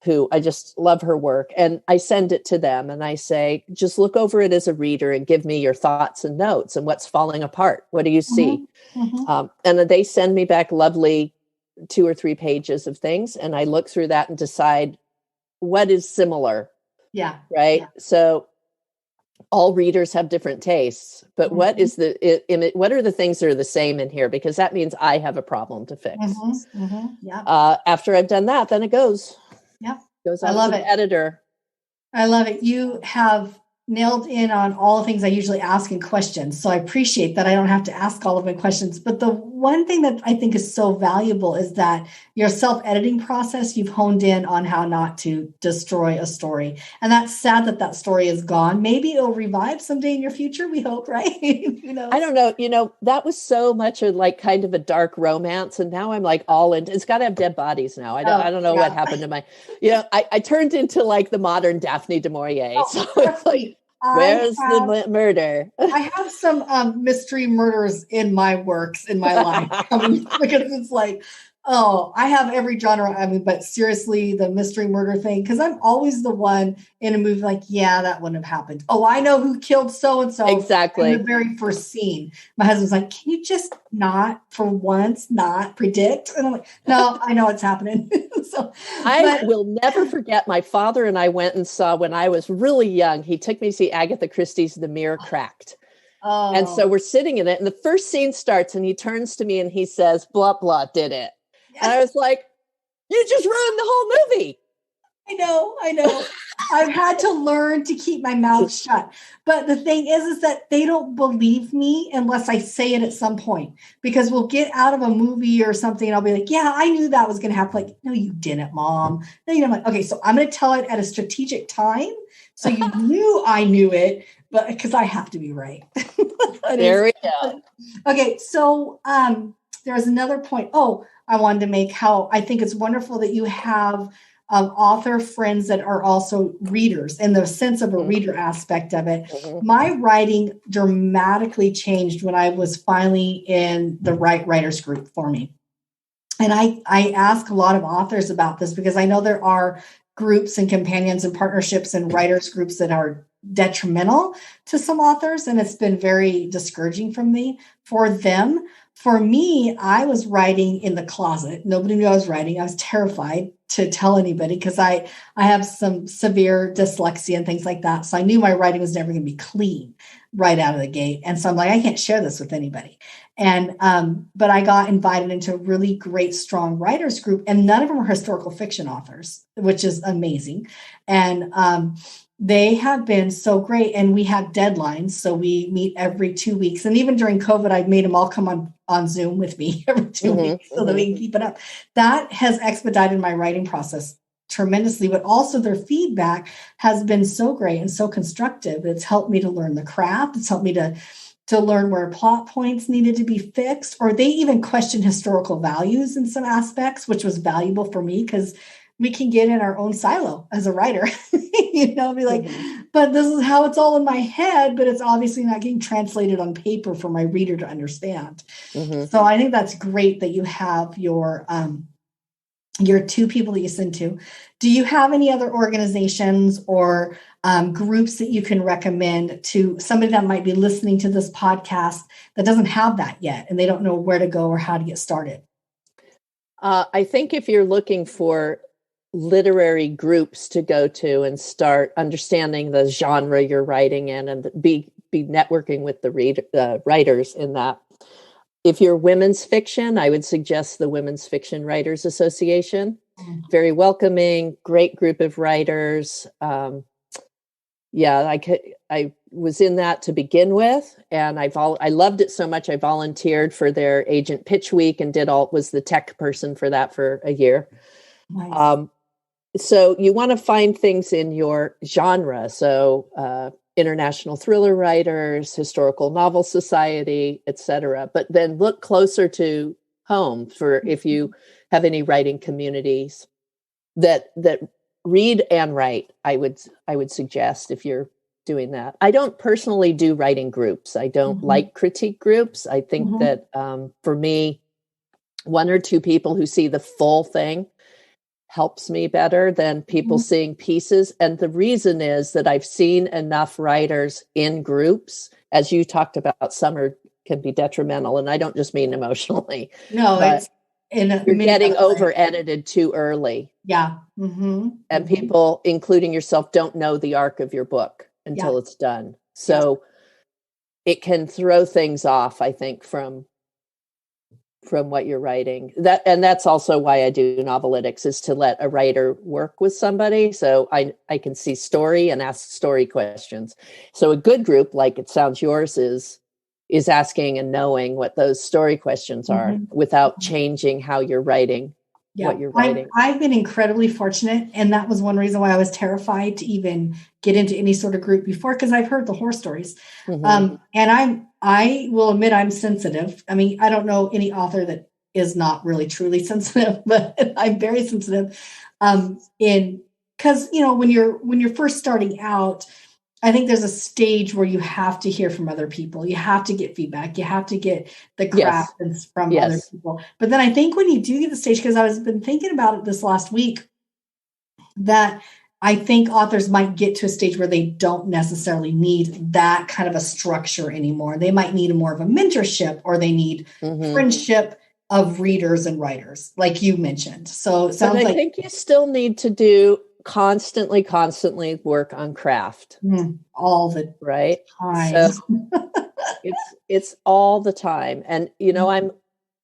who I just love her work. And I send it to them and I say, just look over it as a reader and give me your thoughts and notes and what's falling apart. What do you see? And then they send me back lovely 2 or 3 pages of things. And I look through that and decide what is similar. Yeah. Right. Yeah. So all readers have different tastes, but what are the things that are the same in here? Because that means I have a problem to fix. Yeah. After I've done that, then it goes. Yeah. Goes out to the editor. I love it. You have nailed in on all the things I usually ask in questions. So I appreciate that I don't have to ask all of my questions. But the one thing that I think is so valuable is that your self-editing process, you've honed in on how not to destroy a story. And that's sad that that story is gone. Maybe it'll revive someday in your future. We hope, right? I don't know. That was so much kind of a dark romance. And now I'm like all into, it's got to have dead bodies now. I don't know what happened to my, I turned into like the modern Daphne du Maurier. So it's like, where's the murder? I have some mystery murders in my works, in my life, because it's like, I have every genre. But seriously, the mystery murder thing, because I'm always the one in a movie like, yeah, that wouldn't have happened. Oh, I know who killed so-and-so. Exactly. In the very first scene. My husband's like, can you just not, for once, not predict? And I'm like, no, I know what's happening. I will never forget, my father and I went and saw, when I was really young, he took me to see Agatha Christie's The Mirror Cracked. Oh. And so we're sitting in it, and the first scene starts, and he turns to me and he says, blah, blah, did it. Yes. And I was like, you just ruined the whole movie. I know. I've had to learn to keep my mouth shut. But the thing is that they don't believe me unless I say it at some point, because we'll get out of a movie or something and I'll be like, yeah, I knew that was going to happen. Like, no, you didn't, Mom. No, I'm like, okay, so I'm going to tell it at a strategic time. So you knew I knew it, but because I have to be right. There we go. Okay. So there's another point. I wanted to make, how I think it's wonderful that you have author friends that are also readers, in the sense of a reader aspect of it. My writing dramatically changed when I was finally in the right writers group for me. And I ask a lot of authors about this because I know there are groups and companions and partnerships and writers groups that are detrimental to some authors. And it's been very discouraging for them. For me, I was writing in the closet. Nobody knew I was writing. I was terrified to tell anybody because I have some severe dyslexia and things like that. So I knew my writing was never going to be clean right out of the gate. And so I'm like, I can't share this with anybody. And but I got invited into a really great, strong writers group, and none of them are historical fiction authors, which is amazing. And they have been so great. And we have deadlines. So we meet every 2 weeks. And even during COVID, I made them all come on Zoom with me every 2 weeks so that we can keep it up. That has expedited my writing process tremendously, but also their feedback has been so great and so constructive. It's helped me to learn the craft. It's helped me to learn where plot points needed to be fixed, or they even question historical values in some aspects, which was valuable for me because we can get in our own silo as a writer, be like, but this is how it's all in my head, but it's obviously not getting translated on paper for my reader to understand. So I think that's great that you have your two people that you send to. Do you have any other organizations or groups that you can recommend to somebody that might be listening to this podcast that doesn't have that yet and they don't know where to go or how to get started? I think if you're looking for literary groups to go to and start understanding the genre you're writing in and be networking with the writers in that. If you're women's fiction, I would suggest the Women's Fiction Writers Association. Very welcoming, great group of writers. I was in that to begin with, and I loved it so much. I volunteered for their agent pitch week and was the tech person for that for a year. Nice. So you want to find things in your genre. So international thriller writers, historical novel society, etc. But then look closer to home for if you have any writing communities that read and write. I would suggest if you're doing that. I don't personally do writing groups. I don't like critique groups. I think that for me, one or two people who see the full thing helps me better than people seeing pieces. And the reason is that I've seen enough writers in groups, as you talked about, some can be detrimental. And I don't just mean emotionally. No, it's you're getting over edited too early. Yeah. And people, including yourself, don't know the arc of your book until it's done. So it can throw things off, I think, from what you're writing. That's also why I do novelytics, is to let a writer work with somebody so I can see story and ask story questions. So a good group, like it sounds yours, is asking and knowing what those story questions are without changing how you're writing what you're writing. I've been incredibly fortunate, and that was one reason why I was terrified to even get into any sort of group before, because I've heard the horror stories. And I will admit I'm sensitive. I mean, I don't know any author that is not really truly sensitive, but I'm very sensitive. Because when you're first starting out, I think there's a stage where you have to hear from other people. You have to get feedback. You have to get the craft from other people. But then I think when you do get the stage, because I was been thinking about it this last week, that I think authors might get to a stage where they don't necessarily need that kind of a structure anymore. They might need more of a mentorship, or they need friendship of readers and writers, like you mentioned. So it sounds like I think you still need to do constantly work on craft all the time. So it's all the time. And I'm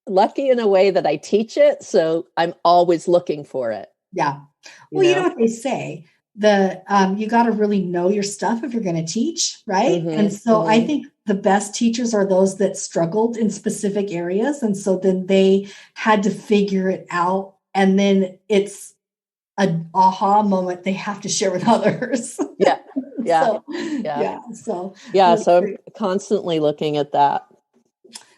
lucky in a way that I teach it, so I'm always looking for it. Yeah. Well, you know what they say, you got to really know your stuff if you're going to teach, right? And so I think the best teachers are those that struggled in specific areas, and so then they had to figure it out, and then it's an aha moment they have to share with others. So I'm constantly looking at that.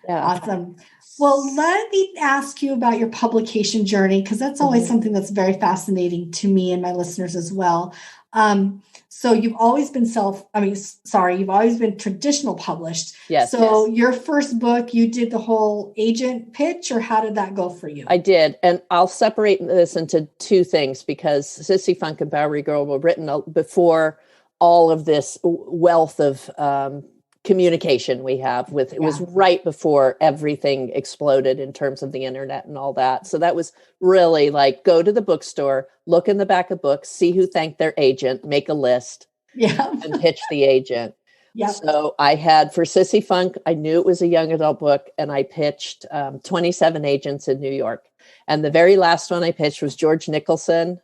Awesome. Well, let me ask you about your publication journey, because that's always something that's very fascinating to me and my listeners as well. So you've always been you've always been traditional published. Yes. So your first book, you did the whole agent pitch, or how did that go for you? I did. And I'll separate this into two things, because Sissy Funk and Bowery Girl were written before all of this wealth of communication we have with. It was right before everything exploded in terms of the internet and all that. So that was really like, go to the bookstore, look in the back of books, see who thanked their agent, make a list, and pitch the agent. So I had, for Sissy Funk, I knew it was a young adult book, and I pitched 27 agents in New York. And the very last one I pitched was George Nicholson.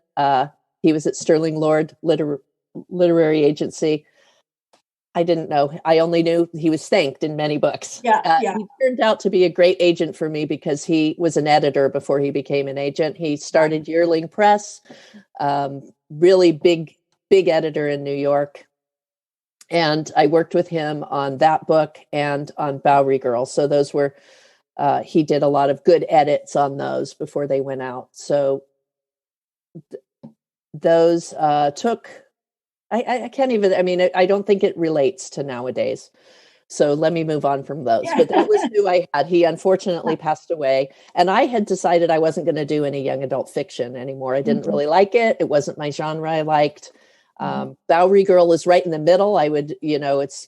He was at Sterling Lord Literary Agency. I didn't know. I only knew he was thanked in many books. He turned out to be a great agent for me, because he was an editor before he became an agent. He started Yearling Press, really big editor in New York. And I worked with him on that book and on Bowery Girl. So those were, he did a lot of good edits on those before they went out. So those took... I can't even, I don't think it relates to nowadays. So let me move on from those. But that was who I had. He unfortunately passed away. And I had decided I wasn't going to do any young adult fiction anymore. I didn't really like it. It wasn't my genre I liked. Bowery Girl is right in the middle. I would, it's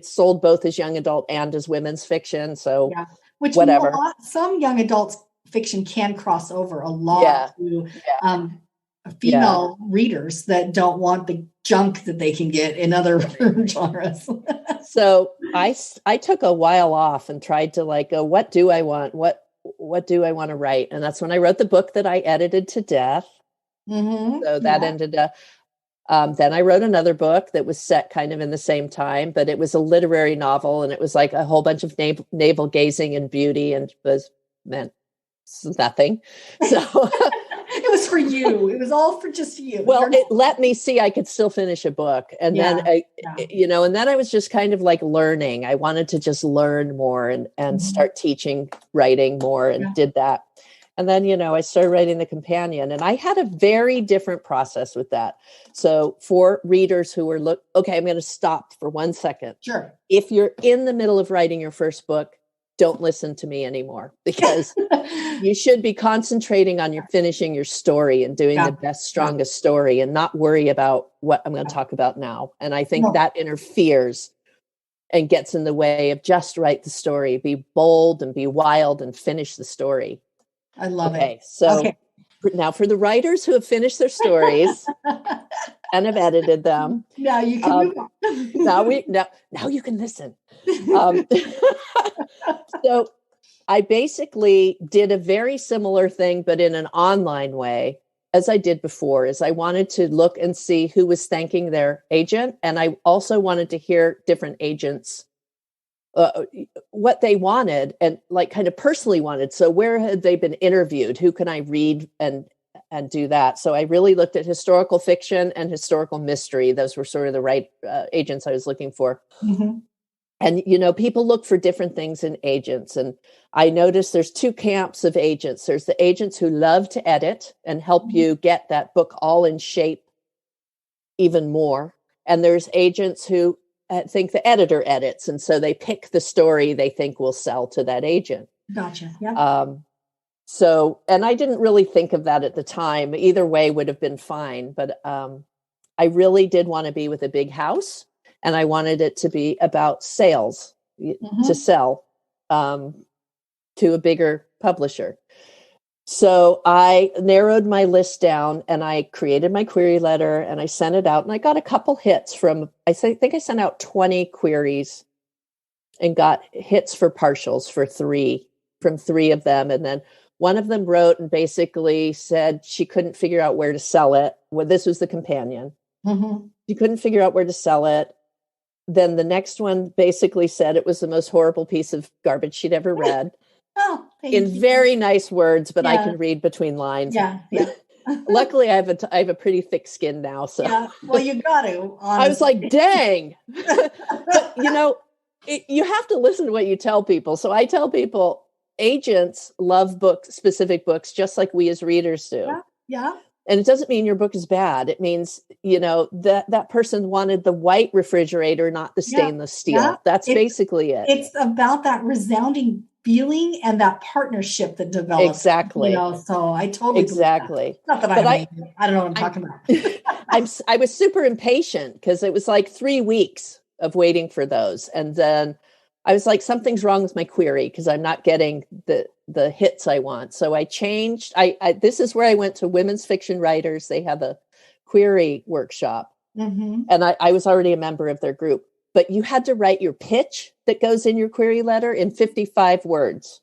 sold both as young adult and as women's fiction. So which whatever. Some young adult fiction can cross over a lot to female readers that don't want the junk that they can get in other genres. So I took a while off and tried to go, what do I want? What do I want to write? And that's when I wrote the book that I edited to death. So that ended up, then I wrote another book that was set kind of in the same time, but it was a literary novel, and it was like a whole bunch of navel gazing and beauty, and meant nothing. So it was for you. It was all for just you. Well, it let me see I could still finish a book. And then, and then I was just kind of learning. I wanted to just learn more and start teaching writing more, and did that. And then, I started writing the companion, and I had a very different process with that. So for readers who were okay, I'm going to stop for 1 second. Sure. If you're in the middle of writing your first book, don't listen to me anymore, because you should be concentrating on finishing your story and doing the best, strongest story, and not worry about what I'm going to talk about now. And I think that interferes and gets in the way of just write the story, be bold and be wild and finish the story. I love it. So now for the writers who have finished their stories and have edited them. Now you can move on. Now you can listen. So I basically did a very similar thing, but in an online way, as I did before. Is I wanted to look and see who was thanking their agent. And I also wanted to hear different agents, what they wanted, and kind of personally wanted. So where had they been interviewed? Who can I read and do that? So I really looked at historical fiction and historical mystery. Those were sort of the right agents I was looking for. And, people look for different things in agents. And I noticed there's two camps of agents. There's the agents who love to edit and help you get that book all in shape even more. And there's agents who think the editor edits. And so they pick the story they think will sell to that agent. Gotcha. Yeah. So, and I didn't really think of that at the time. Either way would have been fine. But I really did want to be with a big house. And I wanted it to be about sales, to sell to a bigger publisher. So I narrowed my list down, and I created my query letter, and I sent it out, and I got a couple hits from, I think I sent out 20 queries and got hits for partials from three of them. And then one of them wrote and basically said she couldn't figure out where to sell it. Well, this was the companion. She couldn't figure out where to sell it. Then the next one basically said it was the most horrible piece of garbage she'd ever read. In very nice words, but I can read between lines. Yeah. Luckily, I have a pretty thick skin now. So well, you got to. Honestly. I was like, dang. But you have to listen to what you tell people. So I tell people, agents love specific books, just like we as readers do. Yeah. And it doesn't mean your book is bad. It means, that person wanted the white refrigerator, not the stainless steel. Yeah. That's basically it. It's about that resounding feeling and that partnership that develops. Exactly. So I totally exactly. Not that I don't know what I'm talking about. I was super impatient because it was like 3 weeks of waiting for those. And then I was like, something's wrong with my query because I'm not getting the hits I want. So I changed. This is where I went to women's fiction writers. They have a query workshop. Mm-hmm. And I was already a member of their group. But you had to write your pitch that goes in your query letter in 55 words.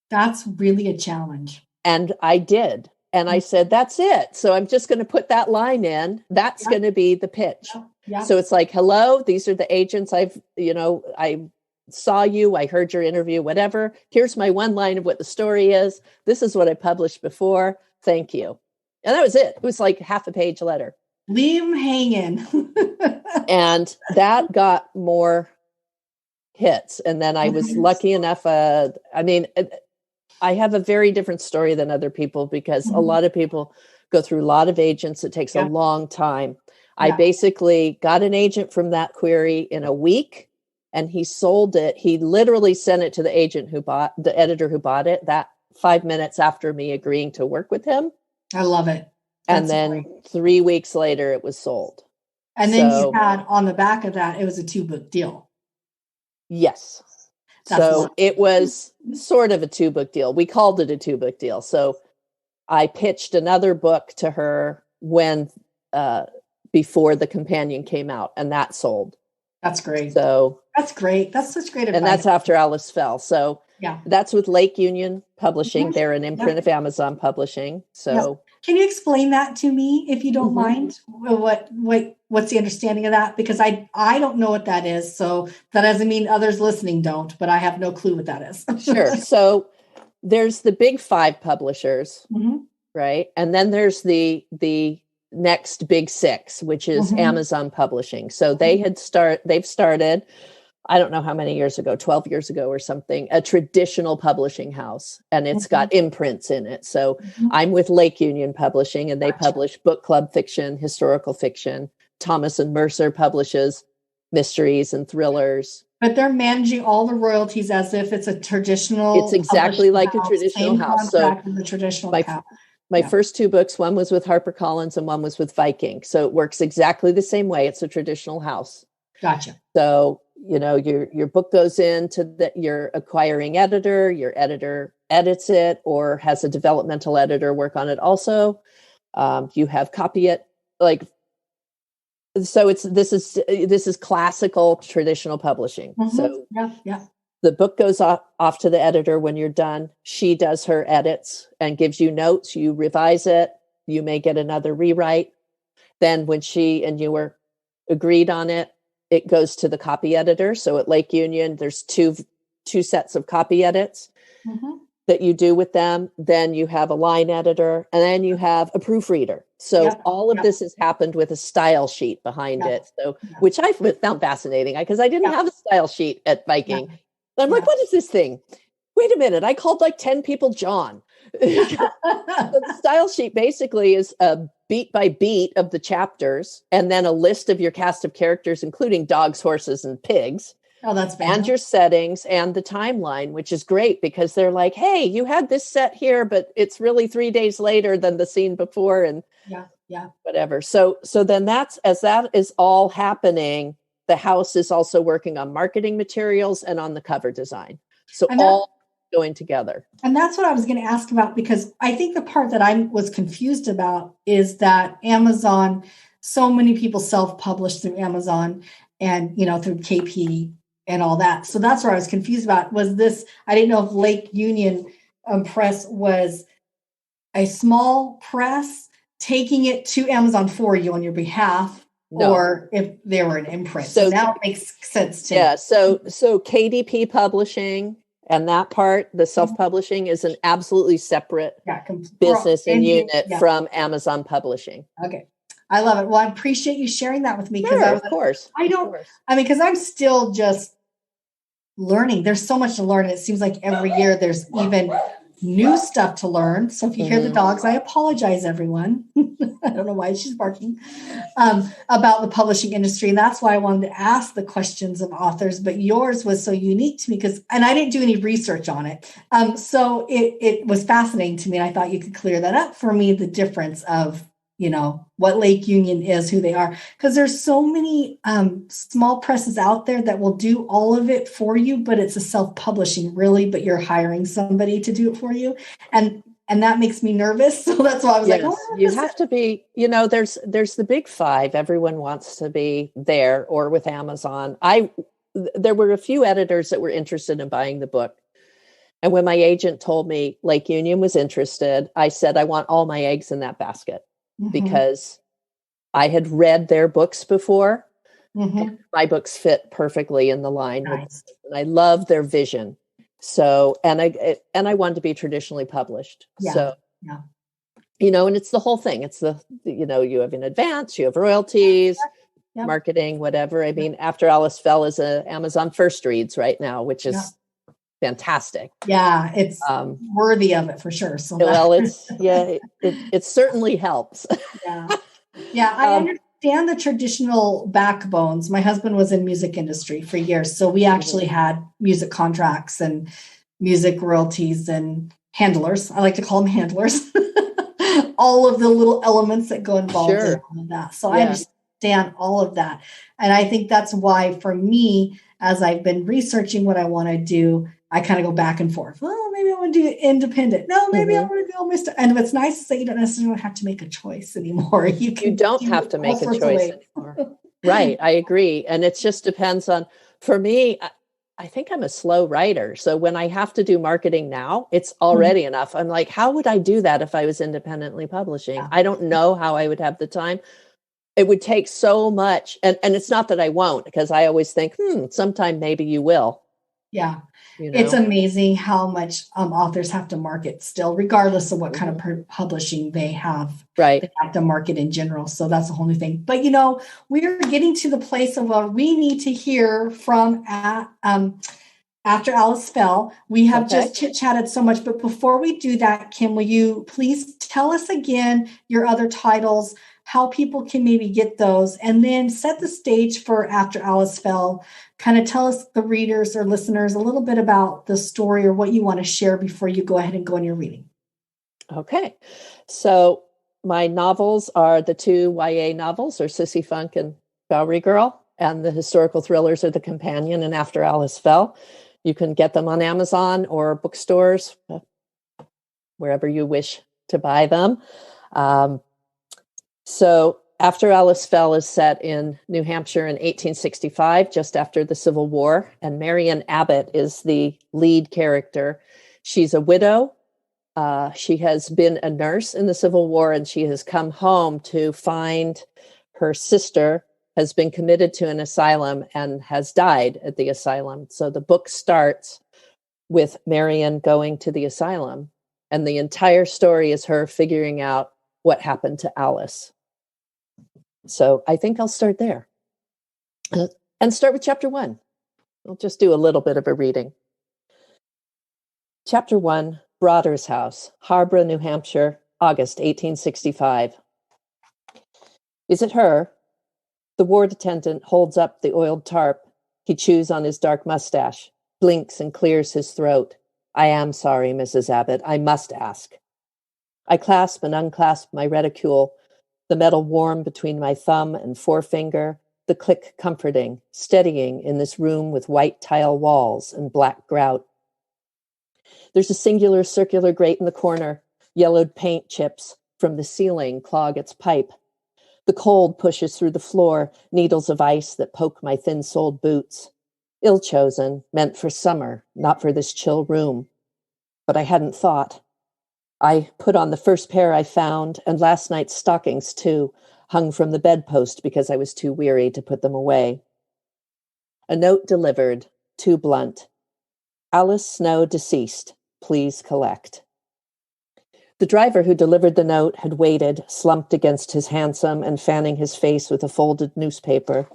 That's really a challenge. And I did. And I said, that's it. So I'm just going to put that line in. That's going to be the pitch. Yeah. So it's like, hello, these are the agents I saw you, I heard your interview, whatever. Here's my one line of what the story is. This is what I published before. Thank you. And that was it. It was like half a page letter. Leave them hanging. And that got more hits. And then I was lucky enough. I have a very different story than other people because a lot of people go through a lot of agents. It takes a long time. I basically got an agent from that query in a week. And he sold it. He literally sent it to the editor who bought it that 5 minutes after me agreeing to work with him. I love it. That's great. 3 weeks later, it was sold. And then you had on the back of that, it was a 2-book deal. Yes. It was sort of a 2-book deal. We called it a 2-book deal. So I pitched another book to her before the companion came out, and that sold. That's great. So that's great. That's such great advice. And that's after Alice Fell. So that's with Lake Union Publishing. Mm-hmm. They're an imprint of Amazon Publishing. So can you explain that to me if you don't mind? What's the understanding of that? Because I don't know what that is. So that doesn't mean others listening don't, but I have no clue what that is. Sure. So there's the big 5 publishers, right? And then there's the next big 6, which is Amazon Publishing. So they've started, I don't know how many years ago, 12 years ago or something, a traditional publishing house, and it's got imprints in it. So I'm with Lake Union Publishing, and they publish book club fiction, historical fiction. Thomas and Mercer publishes mysteries and thrillers. But they're managing all the royalties as if it's a traditional. It's exactly like a traditional house. So the traditional my first 2 books, one was with HarperCollins and one was with Viking. So it works exactly the same way. It's a traditional house. Gotcha. So, your book goes into your acquiring editor, your editor edits it or has a developmental editor work on it also. You have copy it so this is classical traditional publishing. So the book goes off to the editor when you're done. She does her edits and gives you notes. You revise it. You may get another rewrite. Then when she and you were agreed on it, it goes to the copy editor. So at Lake Union, there's two sets of copy edits that you do with them. Then you have a line editor, and then you have a proofreader. So all of this has happened with a style sheet behind it. So which I found fascinating because I didn't have a style sheet at Viking. I'm like, what is this thing? Wait a minute. I called like 10 people John. The style sheet basically is a beat by beat of the chapters and then a list of your cast of characters, including dogs, horses, and pigs. Oh, that's fantastic. And your settings and the timeline, which is great because they're like, hey, you had this set here, but it's really 3 days later than the scene before. And whatever. So then as that is all happening, the house is also working on marketing materials and on the cover design. So all going together. And that's what I was going to ask about, because I think the part that I was confused about is that Amazon, so many people self-publish through Amazon and, through KP and all that. So that's where I was confused about. I didn't know if Lake Union Press was a small press taking it to Amazon for you on your behalf. No. Or if they were an imprint. So now it makes sense to me. Yeah. So KDP Publishing and that part, the self-publishing, is an absolutely separite business and unit from Amazon Publishing. Okay. I love it. Well, I appreciate you sharing that with me. Sure, of course. Because I'm still just learning. There's so much to learn. And it seems like every year there's even new stuff to learn. So if you hear the dogs, I apologize, everyone. I don't know why she's barking, about the publishing industry. And that's why I wanted to ask the questions of authors, but yours was so unique to me and I didn't do any research on it. So it was fascinating to me. And I thought you could clear that up for me, the difference of, what Lake Union is, who they are, because there's so many small presses out there that will do all of it for you, but it's a self-publishing really, but you're hiring somebody to do it for you. And that makes me nervous. So that's why I was like, you have to be, there's the big five. Everyone wants to be there or with Amazon. There were a few editors that were interested in buying the book. And when my agent told me Lake Union was interested, I said, I want all my eggs in that basket. Because I had read their books before. And my books fit perfectly in the line. Nice. And I love their vision. So, and I wanted to be traditionally published. Yeah. So, and it's the whole thing. It's you have an advance, you have royalties, marketing, whatever. I mean, After Alice Fell is a Amazon first reads right now, which is fantastic. Yeah, it's worthy of it for sure. So it certainly helps. I understand the traditional backbones. My husband was in music industry for years, so we actually had music contracts and music royalties and handlers. I like to call them handlers. All of the little elements that go involved in all of that. So I understand all of that, and I think that's why for me, as I've been researching what I want to do, I kind of go back and forth. Well, maybe I want to do independent. No, maybe I want to go Mr. And what's nice is that you don't necessarily have to make a choice anymore. You don't have to make a choice anymore. Right. I agree. And it just depends on, for me, I think I'm a slow writer. So when I have to do marketing now, it's already enough. I'm like, how would I do that if I was independently publishing? I don't know how I would have the time. It would take so much. And it's not that I won't, because I always think, sometime maybe you will. Yeah. It's amazing how much authors have to market still, regardless of what kind of publishing they have. Right. They have to market in general. So that's a whole new thing. But, we're getting to the place of where we need to hear from After Alice Fell. We have just chit-chatted so much. But before we do that, Kim, will you please tell us again your other titles, how people can maybe get those, and then set the stage for After Alice Fell. Kind of tell us, the readers or listeners, a little bit about the story or what you want to share before you go ahead and go on your reading. Okay. So my novels are the two YA novels, or Sissy Funk and Bowery Girl, and the historical thrillers are The Companion and After Alice Fell. You can get them on Amazon or bookstores, wherever you wish to buy them. So After Alice Fell is set in New Hampshire in 1865, just after the Civil War, and Marion Abbott is the lead character. She's a widow. She has been a nurse in the Civil War, and she has come home to find her sister has been committed to an asylum and has died at the asylum. So the book starts with Marion going to the asylum, and the entire story is her figuring out what happened to Alice. So I think I'll start there and start with chapter 1. I'll just do a little bit of a reading. Chapter 1, Broader's House, Harborough, New Hampshire, August 1865. Is it her? The ward attendant holds up the oiled tarp. He chews on his dark mustache, blinks and clears his throat. I am sorry, Mrs. Abbott. I must ask. I clasp and unclasp my reticule, the metal warm between my thumb and forefinger, the click comforting, steadying in this room with white tile walls and black grout. There's a singular circular grate in the corner. Yellowed paint chips from the ceiling clog its pipe. The cold pushes through the floor, needles of ice that poke my thin-soled boots. Ill-chosen, meant for summer, not for this chill room. But I hadn't thought. I put on the first pair I found, and last night's stockings, too, hung from the bedpost because I was too weary to put them away. A note delivered, too blunt. Alice Snow deceased. Please collect. The driver who delivered the note had waited, slumped against his hansom and fanning his face with a folded newspaper.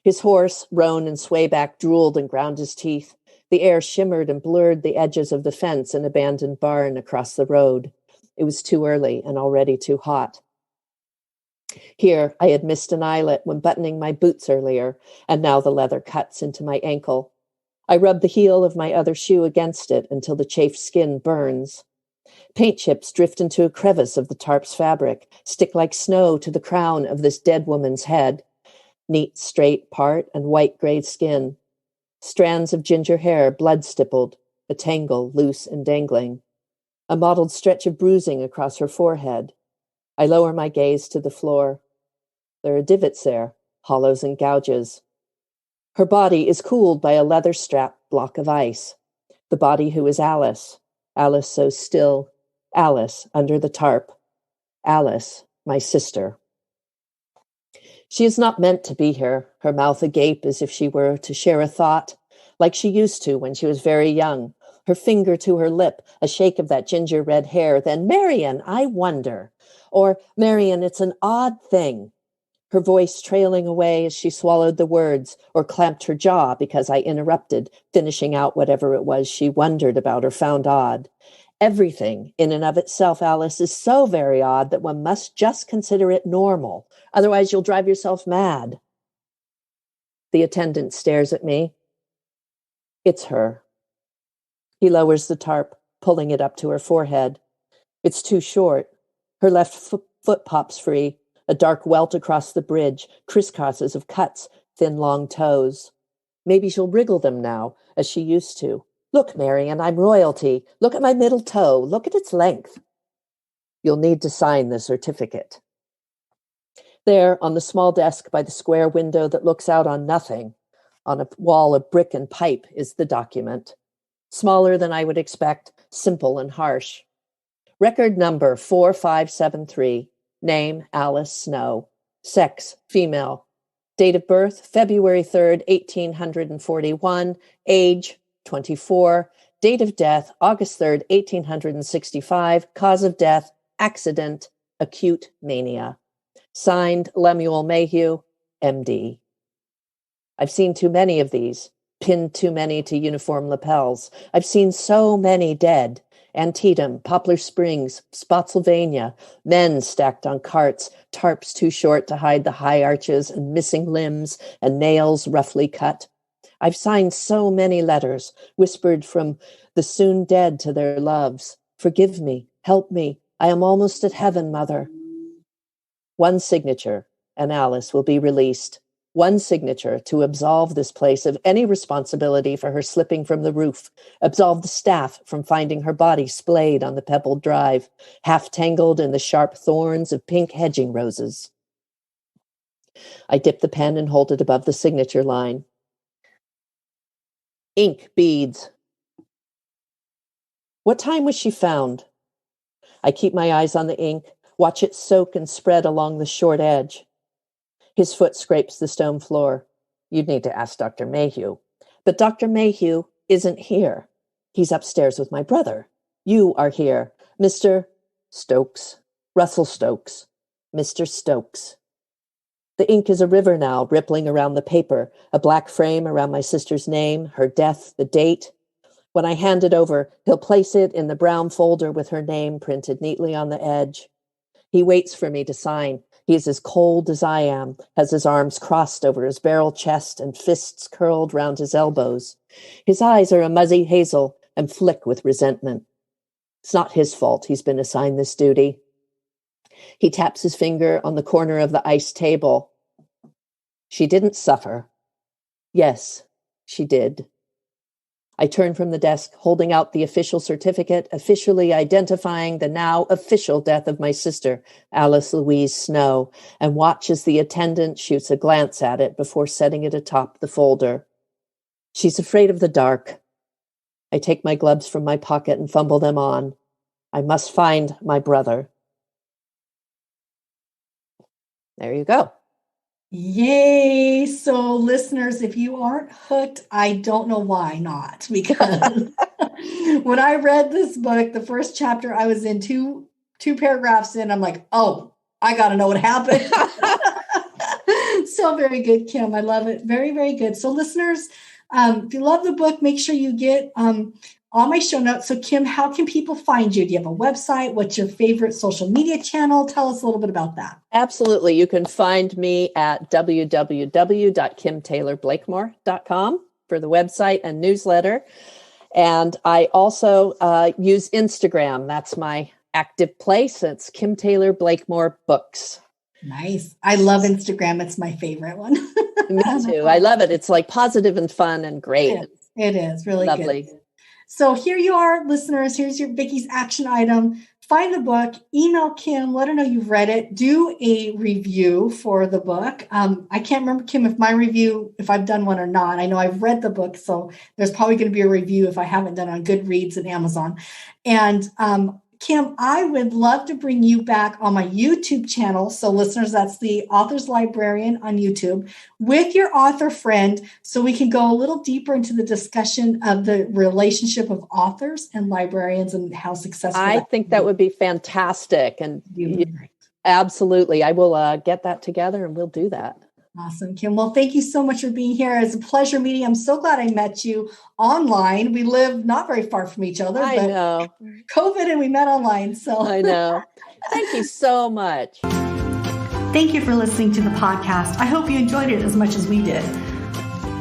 His horse, roan and swayback, drooled and ground his teeth. The air shimmered and blurred the edges of the fence and abandoned barn across the road. It was too early and already too hot. Here, I had missed an eyelet when buttoning my boots earlier, and now the leather cuts into my ankle. I rub the heel of my other shoe against it until the chafed skin burns. Paint chips drift into a crevice of the tarp's fabric, stick like snow to the crown of this dead woman's head. Neat, straight part and white-gray skin. Strands of ginger hair, blood-stippled, a tangle, loose and dangling. A mottled stretch of bruising across her forehead. I lower my gaze to the floor. There are divots there, hollows and gouges. Her body is cooled by a leather-strapped block of ice. The body who is Alice. Alice so still. Alice under the tarp. Alice, my sister. She is not meant to be here, her mouth agape as if she were to share a thought, like she used to when she was very young. Her finger to her lip, a shake of that ginger red hair, then, "Marian, I wonder." Or, "Marian, it's an odd thing." Her voice trailing away as she swallowed the words, or clamped her jaw because I interrupted, finishing out whatever it was she wondered about or found odd. Everything, in and of itself, Alice, is so very odd that one must just consider it normal. Otherwise, you'll drive yourself mad. The attendant stares at me. It's her. He lowers the tarp, pulling it up to her forehead. It's too short. Her left foot pops free. A dark welt across the bridge, crisscrosses of cuts, thin long toes. Maybe she'll wriggle them now, as she used to. "Look, Marian, I'm royalty. Look at my middle toe. Look at its length." "You'll need to sign the certificate." There, on the small desk by the square window that looks out on nothing, on a wall of brick and pipe, is the document. Smaller than I would expect, simple and harsh. Record number 4573. Name, Alice Snow. Sex, female. Date of birth, February 3rd, 1841. Age, 24. Date of death, August 3rd, 1865. Cause of death, accident, acute mania. Signed, Lemuel Mayhew, MD. I've seen too many of these, pinned too many to uniform lapels. I've seen so many dead. Antietam, Poplar Springs, Spotsylvania, men stacked on carts, tarps too short to hide the high arches and missing limbs and nails roughly cut. I've signed so many letters, whispered from the soon dead to their loves. "Forgive me, help me, I am almost at heaven, mother." One signature, and Alice will be released. One signature to absolve this place of any responsibility for her slipping from the roof, absolve the staff from finding her body splayed on the pebbled drive, half tangled in the sharp thorns of pink hedging roses. I dip the pen and hold it above the signature line. Ink beads. What time was she found? I keep my eyes on the ink, watch it soak and spread along the short edge. His foot scrapes the stone floor. You'd need to ask Dr. Mayhew. But Dr. Mayhew isn't here. He's upstairs with my brother. You are here, Mr. Stokes, Russell Stokes, Mr. Stokes. The ink is a river now, rippling around the paper, a black frame around my sister's name, her death, the date. When I hand it over, he'll place it in the brown folder with her name printed neatly on the edge. He waits for me to sign. He is as cold as I am, has his arms crossed over his barrel chest and fists curled round his elbows. His eyes are a muzzy hazel and flick with resentment. It's not his fault he's been assigned this duty. He taps his finger on the corner of the ice table. She didn't suffer. Yes, she did. I turn from the desk, holding out the official certificate, officially identifying the now official death of my sister, Alice Louise Snow, and watch as the attendant shoots a glance at it before setting it atop the folder. She's afraid of the dark. I take my gloves from my pocket and fumble them on. I must find my brother. There you go. Yay. So listeners, if you aren't hooked, I don't know why not, because when I read this book, the first chapter I was in two paragraphs in, I'm like, oh, I got to know what happened. So very good, Kim. I love it. Very, very good. So listeners, If you love the book, make sure you get all my show notes. So Kim, how can people find you? Do you have a website? What's your favorite social media channel? Tell us a little bit about that. Absolutely. You can find me at www.kimtaylorblakemore.com for the website and newsletter. And I also use Instagram. That's my active place. It's Kim Taylor Blakemore Books. Nice. I love Instagram. It's my favorite one. Me too. I love it. It's like positive and fun and great. It is really lovely. Good. So here you are, listeners. Here's your Vikki's action item. Find the book, email Kim, let her know you've read it, do a review for the book. I can't remember, Kim, if I've done one or not. I know I've read the book, so there's probably going to be a review if I haven't done it on Goodreads and Amazon. And Kim, I would love to bring you back on my YouTube channel. So listeners, that's the Author's Librarian on YouTube with your author friend. So we can go a little deeper into the discussion of the relationship of authors and librarians and how successful. I think that would be fantastic. And absolutely. I will get that together and we'll do that. Awesome, Kim. Well, thank you so much for being here. It's a pleasure meeting. I'm so glad I met you online. We live not very far from each other. I know. COVID and we met online. So I know. Thank you so much. Thank you for listening to the podcast. I hope you enjoyed it as much as we did.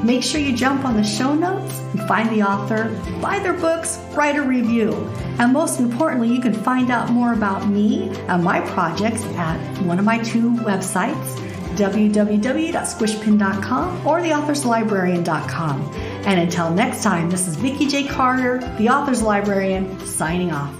Make sure you jump on the show notes and find the author, buy their books, write a review. And most importantly, you can find out more about me and my projects at one of my 2 websites, www.squishpin.com or theauthorslibrarian.com. And until next time, this is Vikki J. Carter, the Author's Librarian, signing off.